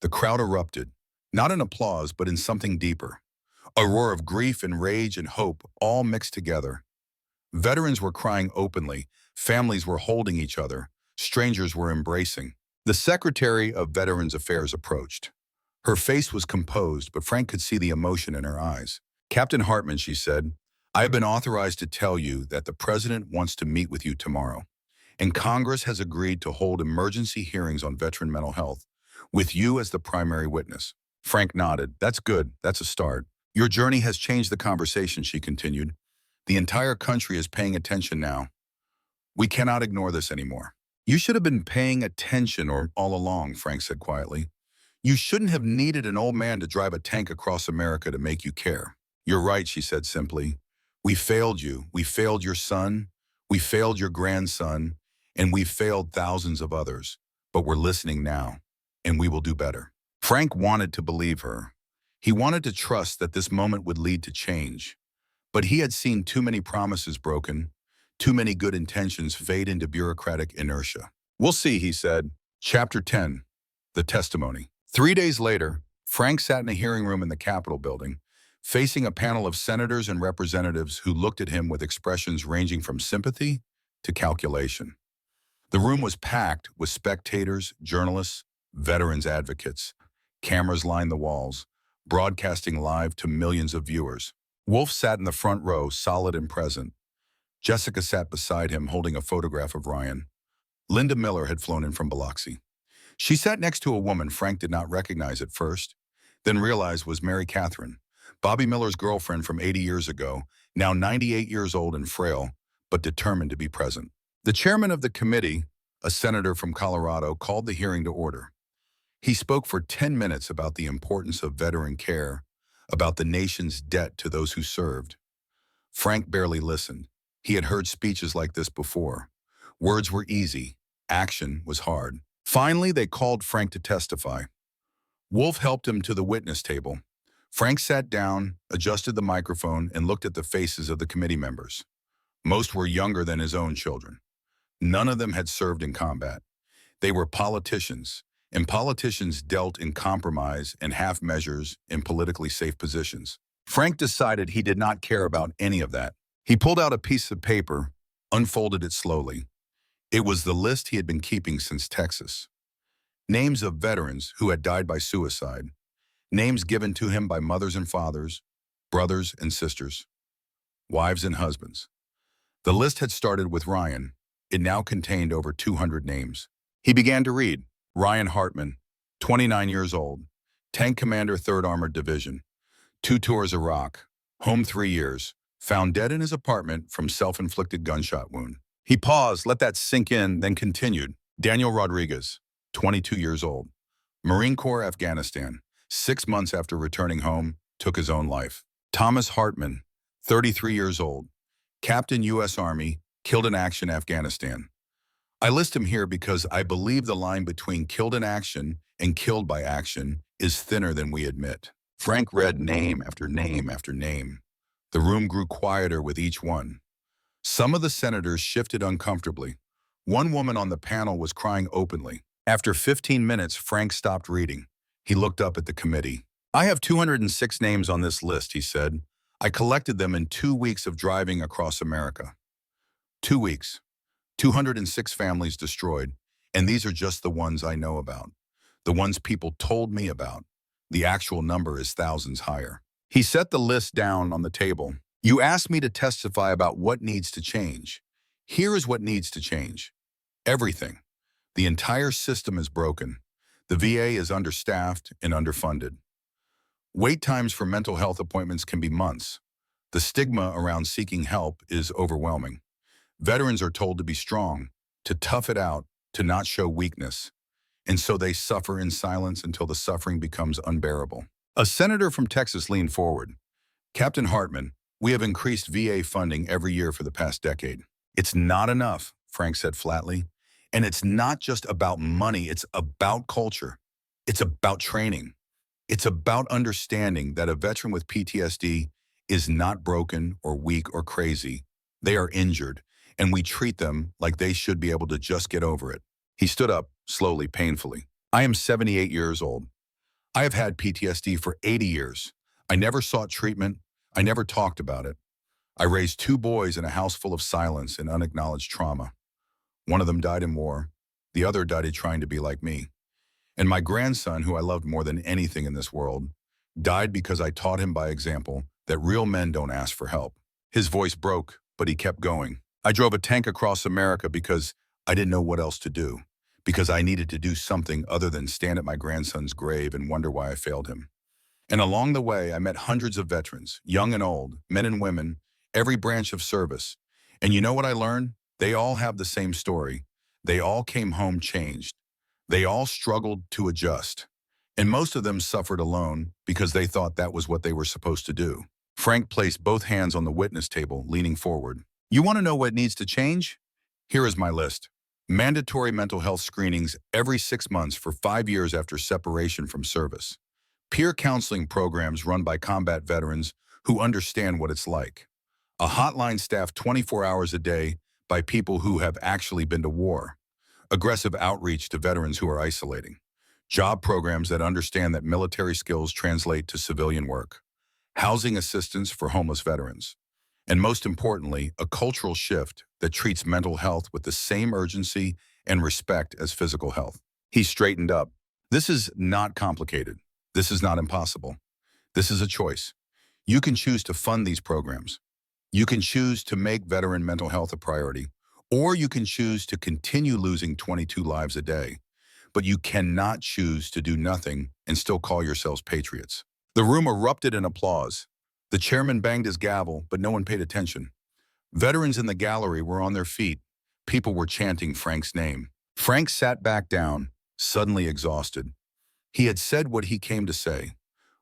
A: The crowd erupted, not in applause, but in something deeper. A roar of grief and rage and hope all mixed together. Veterans were crying openly, families were holding each other, strangers were embracing. The Secretary of Veterans Affairs approached. Her face was composed, but Frank could see the emotion in her eyes. "Captain Hartman," she said, "I have been authorized to tell you that the President wants to meet with you tomorrow, and Congress has agreed to hold emergency hearings on veteran mental health, with you as the primary witness." Frank nodded. "That's good. That's a start. Your journey has changed the conversation, she continued. The entire country is paying attention now. We cannot ignore this anymore. You should have been paying attention or all along, Frank said quietly. You shouldn't have needed an old man to drive a tank across America to make you care. You're right, she said simply. We failed you. We failed your son. We failed your grandson. And we failed thousands of others. But we're listening now, and we will do better. Frank wanted to believe her. He wanted to trust that this moment would lead to change. But he had seen too many promises broken, too many good intentions fade into bureaucratic inertia. We'll see, he said. Chapter 10, The Testimony. 3 days later, Frank sat in a hearing room in the Capitol building, facing a panel of senators and representatives who looked at him with expressions ranging from sympathy to calculation. The room was packed with spectators, journalists, veterans advocates. Cameras lined the walls, broadcasting live to millions of viewers. Wolf sat in the front row, solid and present. Jessica sat beside him, holding a photograph of Ryan. Linda Miller had flown in from Biloxi. She sat next to a woman Frank did not recognize at first, then realized was Mary Catherine, Bobby Miller's girlfriend from 80 years ago, now 98 years old and frail, but determined to be present. The chairman of the committee, a senator from Colorado, called the hearing to order. He spoke for 10 minutes about the importance of veteran care, about the nation's debt to those who served. Frank barely listened. He had heard speeches like this before. Words were easy. Action was hard. Finally, they called Frank to testify. Wolf helped him to the witness table. Frank sat down, adjusted the microphone, and looked at the faces of the committee members. Most were younger than his own children. None of them had served in combat. They were politicians, and politicians dealt in compromise and half measures in politically safe positions. Frank decided he did not care about any of that. He pulled out a piece of paper, unfolded it slowly. It was the list he had been keeping since Texas. Names of veterans who had died by suicide. Names given to him by mothers and fathers, brothers and sisters, wives and husbands. The list had started with Ryan. It now contained over 200 names. He began to read. Ryan Hartman, 29 years old, Tank Commander, 3rd Armored Division, 2 tours Iraq, home 3 years, found dead in his apartment from self-inflicted gunshot wound. He paused, let that sink in, then continued. Daniel Rodriguez, 22 years old, Marine Corps, Afghanistan, 6 months after returning home, took his own life. Thomas Hartman, 33 years old, Captain U.S. Army, killed in action, Afghanistan. I list him here because I believe the line between killed in action and killed by action is thinner than we admit. Frank read name after name after name. The room grew quieter with each one. Some of the senators shifted uncomfortably. One woman on the panel was crying openly. After 15 minutes, Frank stopped reading. He looked up at the committee. I have 206 names on this list, he said. I collected them in 2 weeks of driving across America. 2 weeks. 206 families destroyed, and these are just the ones I know about. The ones people told me about. The actual number is thousands higher. He set the list down on the table. You asked me to testify about what needs to change. Here is what needs to change. Everything. The entire system is broken. The VA is understaffed and underfunded. Wait times for mental health appointments can be months. The stigma around seeking help is overwhelming. Veterans are told to be strong, to tough it out, to not show weakness. And so they suffer in silence until the suffering becomes unbearable. A senator from Texas leaned forward. Captain Hartman, we have increased VA funding every year for the past decade. It's not enough, Frank said flatly. And it's not just about money, it's about culture. It's about training. It's about understanding that a veteran with PTSD is not broken or weak or crazy. They are injured, and we treat them like they should be able to just get over it. He stood up, slowly, painfully. I am 78 years old. I have had PTSD for 80 years. I never sought treatment. I never talked about it. I raised 2 boys in a house full of silence and unacknowledged trauma. One of them died in war. The other died trying to be like me. And my grandson, who I loved more than anything in this world, died because I taught him by example that real men don't ask for help. His voice broke, but he kept going. I drove a tank across America because I didn't know what else to do, because I needed to do something other than stand at my grandson's grave and wonder why I failed him. And along the way, I met hundreds of veterans, young and old, men and women, every branch of service. And you know what I learned? They all have the same story. They all came home changed. They all struggled to adjust. And most of them suffered alone because they thought that was what they were supposed to do. Frank placed both hands on the witness table, leaning forward. You want to know what needs to change? Here is my list. Mandatory mental health screenings every 6 months for 5 years after separation from service. Peer counseling programs run by combat veterans who understand what it's like. A hotline staffed 24 hours a day by people who have actually been to war. Aggressive outreach to veterans who are isolating. Job programs that understand that military skills translate to civilian work. Housing assistance for homeless veterans. And most importantly, a cultural shift that treats mental health with the same urgency and respect as physical health. He straightened up. This is not complicated. This is not impossible. This is a choice. You can choose to fund these programs. You can choose to make veteran mental health a priority, or you can choose to continue losing 22 lives a day. But you cannot choose to do nothing and still call yourselves patriots. The room erupted in applause. The chairman banged his gavel, but no one paid attention. Veterans in the gallery were on their feet. People were chanting Frank's name. Frank sat back down, suddenly exhausted. He had said what he came to say.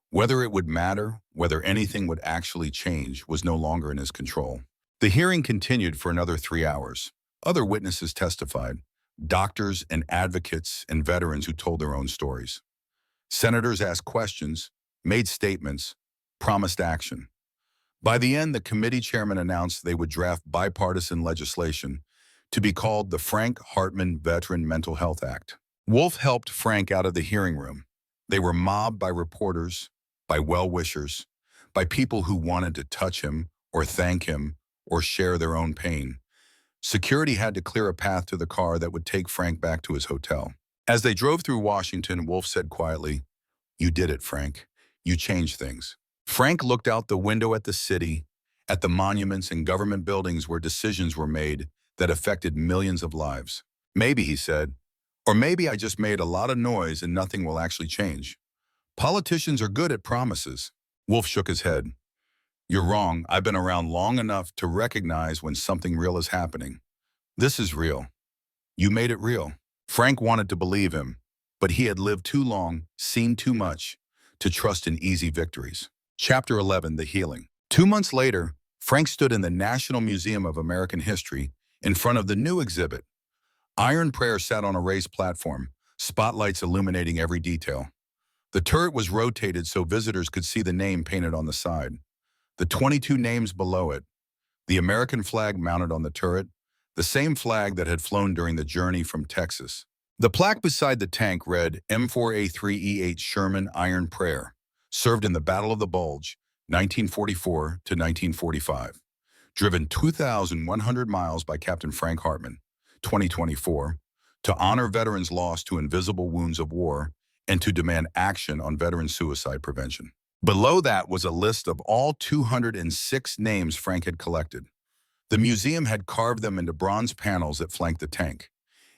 A: Whether it would matter, whether anything would actually change, was no longer in his control. The hearing continued for another 3 hours. Other witnesses testified, doctors and advocates and veterans who told their own stories. Senators asked questions, made statements, promised action. By the end, the committee chairman announced they would draft bipartisan legislation to be called the Frank Hartman Veteran Mental Health Act. Wolf helped Frank out of the hearing room. They were mobbed by reporters, by well-wishers, by people who wanted to touch him or thank him or share their own pain. Security had to clear a path to the car that would take Frank back to his hotel. As they drove through Washington, Wolf said quietly, "You did it, Frank. You changed things." Frank looked out the window at the city, at the monuments and government buildings where decisions were made that affected millions of lives. "Maybe," he said, "or maybe I just made a lot of noise and nothing will actually change. Politicians are good at promises." Wolf shook his head. "You're wrong. I've been around long enough to recognize when something real is happening. This is real. You made it real." Frank wanted to believe him, but he had lived too long, seen too much, to trust in easy victories. Chapter 11, The Healing. 2 months later, Frank stood in the National Museum of American History in front of the new exhibit. Iron Prayer sat on a raised platform, spotlights illuminating every detail. The turret was rotated so visitors could see the name painted on the side. The 22 names below it, the American flag mounted on the turret, the same flag that had flown during the journey from Texas. The plaque beside the tank read M4A3E8 Sherman Iron Prayer, served in the Battle of the Bulge, 1944 to 1945. Driven 2,100 miles by Captain Frank Hartman, 2024, to honor veterans lost to invisible wounds of war and to demand action on veteran suicide prevention. Below that was a list of all 206 names Frank had collected. The museum had carved them into bronze panels that flanked the tank.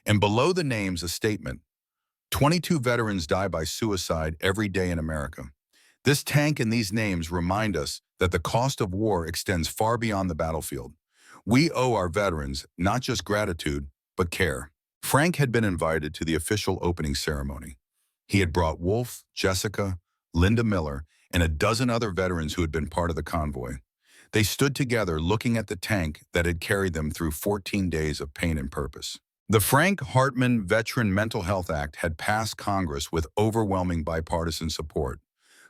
A: And below the names, a statement: 22 veterans die by suicide every day in America. This tank and these names remind us that the cost of war extends far beyond the battlefield. We owe our veterans not just gratitude, but care. Frank had been invited to the official opening ceremony. He had brought Wolf, Jessica, Linda Miller, and a dozen other veterans who had been part of the convoy. They stood together looking at the tank that had carried them through 14 days of pain and purpose. The Frank Hartman Veteran Mental Health Act had passed Congress with overwhelming bipartisan support.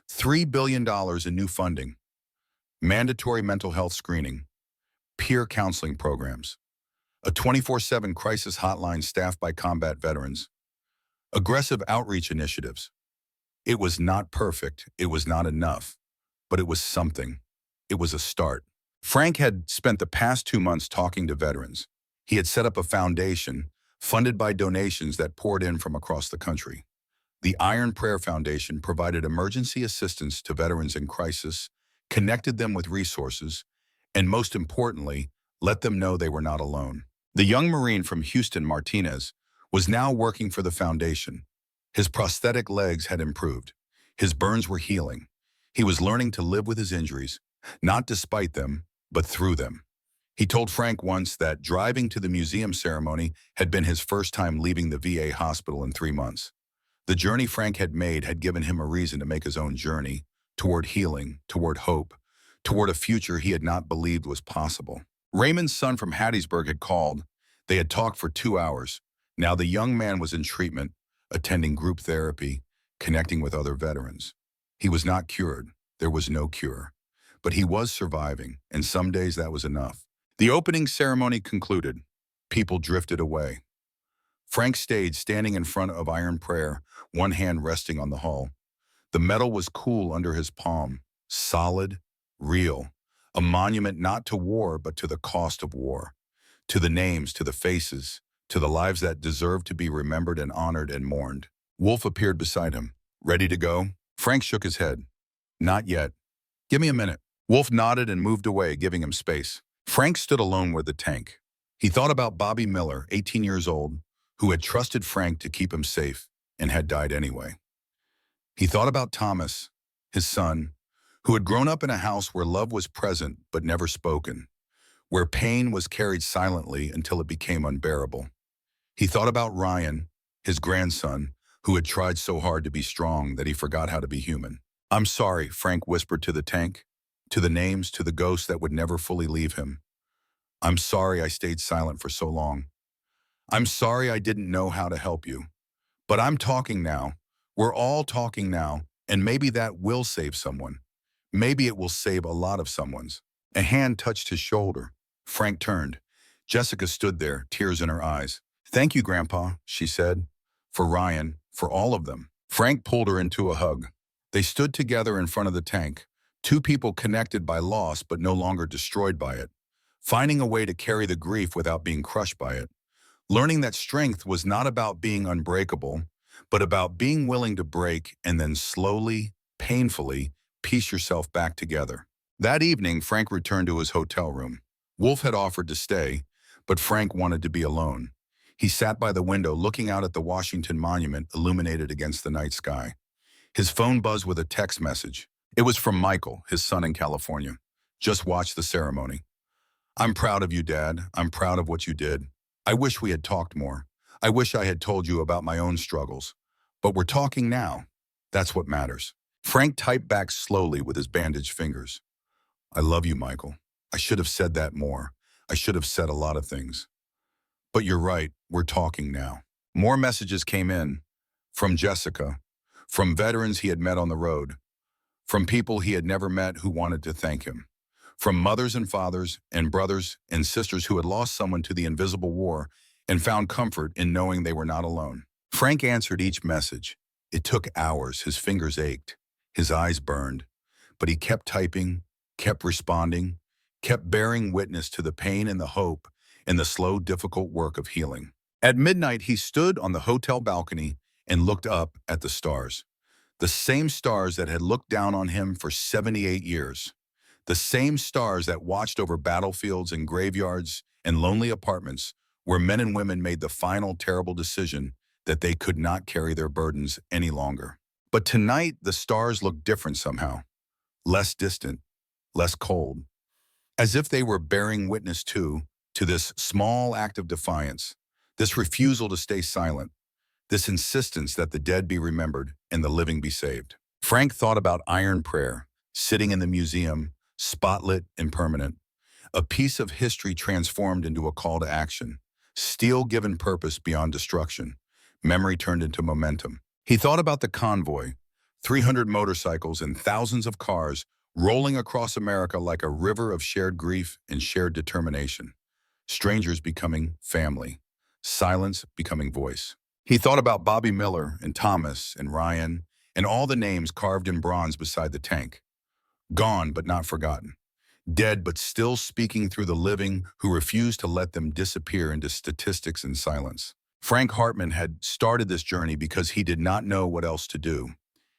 A: $3 billion in new funding, mandatory mental health screening, peer counseling programs, a 24/7 crisis hotline staffed by combat veterans, aggressive outreach initiatives. It was not perfect, it was not enough, but it was something. It was a start. Frank had spent the past 2 months talking to veterans. He had set up a foundation funded by donations that poured in from across the country. The Iron Prayer Foundation provided emergency assistance to veterans in crisis, connected them with resources, and most importantly, let them know they were not alone. The young Marine from Houston, Martinez, was now working for the foundation. His prosthetic legs had improved. His burns were healing. He was learning to live with his injuries, not despite them, but through them. He told Frank once that driving to the museum ceremony had been his first time leaving the VA hospital in 3 months. The journey Frank had made had given him a reason to make his own journey, toward healing, toward hope, toward a future he had not believed was possible. Raymond's son from Hattiesburg had called. They had talked for 2 hours. Now the young man was in treatment, attending group therapy, connecting with other veterans. He was not cured. There was no cure. But he was surviving, and some days that was enough. The opening ceremony concluded. People drifted away. Frank stayed standing in front of iron prayer, one hand resting on the hull. The metal was cool under his palm, solid, real, a monument not to war but to the cost of war, to the names, to the faces, to the lives that deserved to be remembered and honored and mourned. Wolf appeared beside him. Ready to go? Frank shook his head. Not yet. Give me a minute. Wolf nodded and moved away, giving him space. Frank stood alone with the tank. He thought about Bobby Miller, 18 years old, who had trusted Frank to keep him safe and had died anyway. He thought about Thomas, his son, who had grown up in a house where love was present but never spoken, where pain was carried silently until it became unbearable. He thought about Ryan, his grandson, who had tried so hard to be strong that he forgot how to be human. I'm sorry, Frank whispered to the tank, to the names, to the ghosts that would never fully leave him. I'm sorry I stayed silent for so long. I'm sorry I didn't know how to help you. But I'm talking now. We're all talking now, and maybe that will save someone. Maybe it will save a lot of someone's. A hand touched his shoulder. Frank turned. Jessica stood there, tears in her eyes. Thank you, Grandpa, she said. For Ryan, for all of them. Frank pulled her into a hug. They stood together in front of the tank, two people connected by loss but no longer destroyed by it, finding a way to carry the grief without being crushed by it. Learning that strength was not about being unbreakable, but about being willing to break and then slowly, painfully, piece yourself back together. That evening, Frank returned to his hotel room. Wolf had offered to stay, but Frank wanted to be alone. He sat by the window looking out at the Washington Monument illuminated against the night sky. His phone buzzed with a text message. It was from Michael, his son in California. Just watch the ceremony. I'm proud of you, Dad. I'm proud of what you did. I wish we had talked more. I wish I had told you about my own struggles. But we're talking now. That's what matters. Frank typed back slowly with his bandaged fingers. I love you, Michael. I should have said that more. I should have said a lot of things. But you're right, we're talking now. More messages came in. From Jessica. From veterans he had met on the road. From people he had never met who wanted to thank him. From mothers and fathers and brothers and sisters who had lost someone to the invisible war and found comfort in knowing they were not alone. Frank answered each message. It took hours, his fingers ached, his eyes burned, but he kept typing, kept responding, kept bearing witness to the pain and the hope and the slow, difficult work of healing. At midnight, he stood on the hotel balcony and looked up at the stars. The same stars that had looked down on him for 78 years. The same stars that watched over battlefields and graveyards and lonely apartments where men and women made the final terrible decision that they could not carry their burdens any longer. But tonight, the stars looked different somehow. Less distant, less cold. As if they were bearing witness to this small act of defiance, this refusal to stay silent, this insistence that the dead be remembered and the living be saved. Frank thought about iron prayer, sitting in the museum, spotlit and permanent, a piece of history transformed into a call to action, steel given purpose beyond destruction, memory turned into momentum. He thought about the convoy, 300 motorcycles and thousands of cars rolling across America like a river of shared grief and shared determination. Strangers becoming family, silence becoming voice. He thought about Bobby Miller and Thomas and Ryan and all the names carved in bronze beside the tank. Gone but not forgotten. Dead but still speaking through the living who refused to let them disappear into statistics and silence. Frank Hartman had started this journey because he did not know what else to do.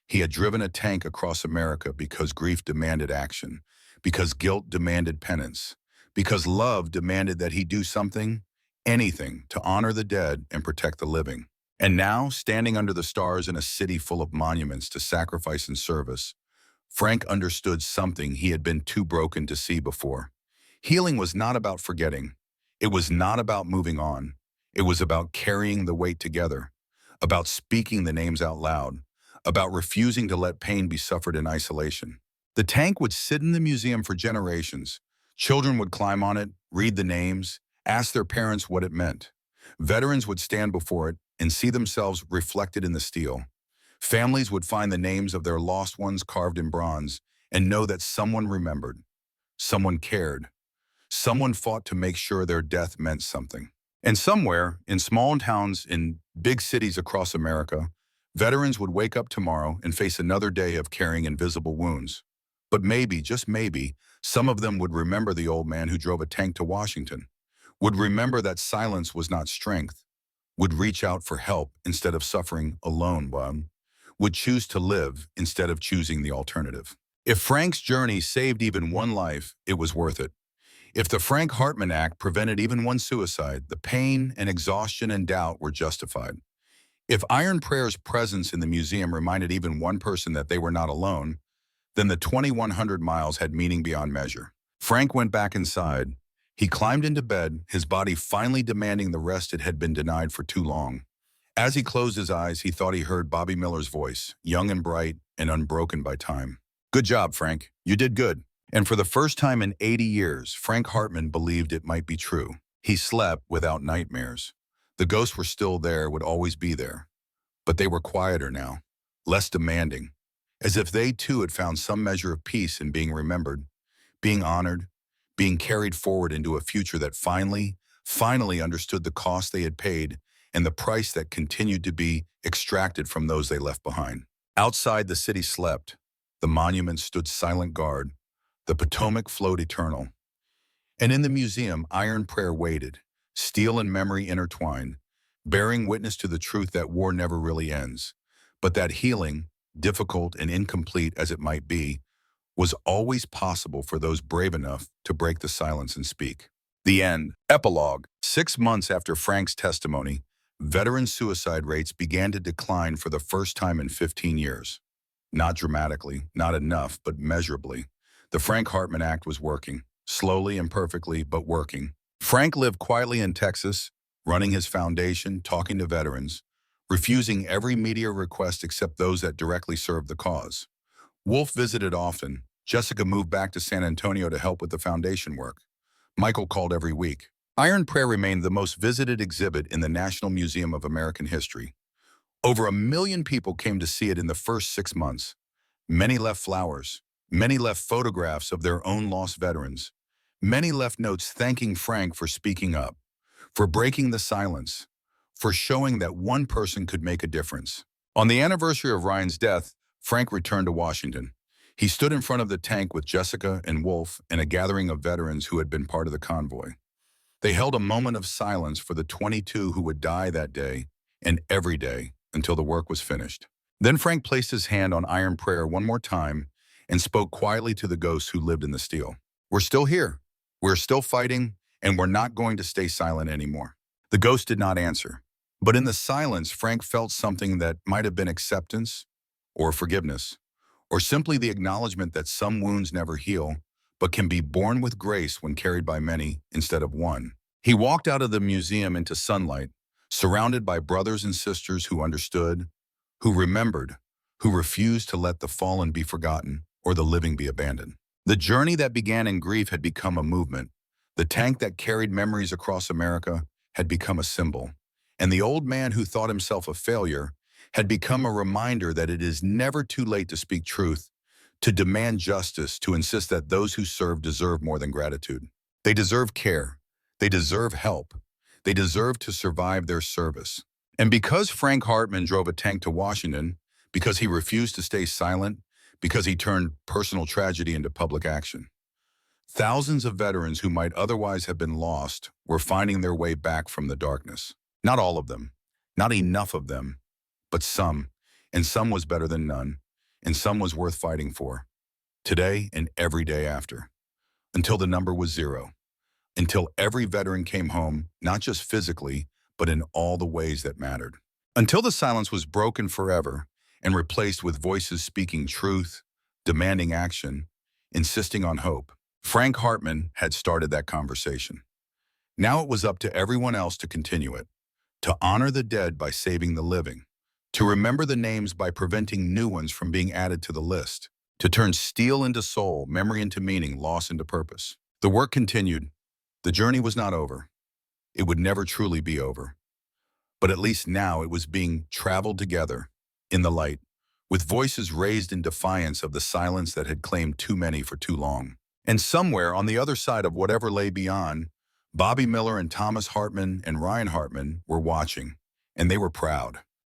A: He had driven a tank across America because grief demanded action, because guilt demanded penance, because love demanded that he do something, anything, to honor the dead and protect the living. And now, standing under the stars in a city full of monuments to sacrifice and service, Frank understood something he had been too broken to see before. Healing was not about forgetting. It was not about moving on. It was about carrying the weight together, about speaking the names out loud, about refusing to let pain be suffered in isolation. The tank would sit in the museum for generations. Children would climb on it, read the names, ask their parents what it meant. Veterans would stand before it and see themselves reflected in the steel. Families would find the names of their lost ones carved in bronze and know that someone remembered, someone cared, someone fought to make sure their death meant something. And somewhere, in small towns in big cities across America, veterans would wake up tomorrow and face another day of carrying invisible wounds. But maybe, just maybe, some of them would remember the old man who drove a tank to Washington, would remember that silence was not strength, would reach out for help instead of suffering alone, would choose to live instead of choosing the alternative. If Frank's journey saved even one life, it was worth it. If the Frank Hartman Act prevented even one suicide, the pain and exhaustion and doubt were justified. If Iron Prayer's presence in the museum reminded even one person that they were not alone, then the 2,100 miles had meaning beyond measure. Frank went back inside. He climbed into bed, his body finally demanding the rest it had been denied for too long. As he closed his eyes, he thought he heard Bobby Miller's voice, young and bright and unbroken by time. "Good job, Frank. You did good." And for the first time in 80 years, Frank Hartman believed it might be true. He slept without nightmares. The ghosts were still there, would always be there. But they were quieter now, less demanding, as if they too had found some measure of peace in being remembered, being honored, being carried forward into a future that finally understood the cost they had paid and the price that continued to be extracted from those they left behind. Outside, the city slept. The monuments stood silent guard. The Potomac flowed eternal. And in the museum, Iron Prayer waited, steel and memory intertwined, bearing witness to the truth that war never really ends, but that healing, difficult and incomplete as it might be, was always possible for those brave enough to break the silence and speak. The end. Epilogue. 6 months after Frank's testimony, veteran suicide rates began to decline for the first time in 15 years. Not dramatically, not enough, but measurably. The Frank Hartman Act was working, slowly and perfectly, but working. Frank lived quietly in Texas, running his foundation, talking to veterans, refusing every media request except those that directly served the cause. Wolf visited often. Jessica moved back to San Antonio to help with the foundation work. Michael called every week. Iron Prayer remained the most visited exhibit in the National Museum of American History. Over 1 million people came to see it in the first 6 months. Many left flowers. Many left photographs of their own lost veterans. Many left notes thanking Frank for speaking up, for breaking the silence, for showing that one person could make a difference. On the anniversary of Ryan's death, Frank returned to Washington. He stood in front of the tank with Jessica and Wolf and a gathering of veterans who had been part of the convoy. They held a moment of silence for the 22 who would die that day and every day until the work was finished. Then Frank placed his hand on Iron Prayer one more time and spoke quietly to the ghosts who lived in the steel. "We're still here. We're still fighting, and we're not going to stay silent anymore." The ghost did not answer. But in the silence, Frank felt something that might have been acceptance or forgiveness, or simply the acknowledgement that some wounds never heal, but can be borne with grace when carried by many instead of one. He walked out of the museum into sunlight, surrounded by brothers and sisters who understood, who remembered, who refused to let the fallen be forgotten or the living be abandoned. The journey that began in grief had become a movement. The tank that carried memories across America had become a symbol. And the old man who thought himself a failure had become a reminder that it is never too late to speak truth, to demand justice, to insist that those who serve deserve more than gratitude. They deserve care. They deserve help. They deserve to survive their service. And because Frank Hartman drove a tank to Washington, because he refused to stay silent, because he turned personal tragedy into public action, thousands of veterans who might otherwise have been lost were finding their way back from the darkness. Not all of them, not enough of them, but some, and some was better than none, and some was worth fighting for, today and every day after, until the number was 0, until every veteran came home, not just physically, but in all the ways that mattered. Until the silence was broken forever and replaced with voices speaking truth, demanding action, insisting on hope. Frank Hartman had started that conversation. Now it was up to everyone else to continue it, to honor the dead by saving the living, to remember the names by preventing new ones from being added to the list, to turn steel into soul, memory into meaning, loss into purpose. The work continued. The journey was not over. It would never truly be over. But at least now it was being traveled together, in the light, with voices raised in defiance of the silence that had claimed too many for too long. And somewhere on the other side of whatever lay beyond, Bobby Miller and Thomas Hartman and Ryan Hartman were watching, and they were proud.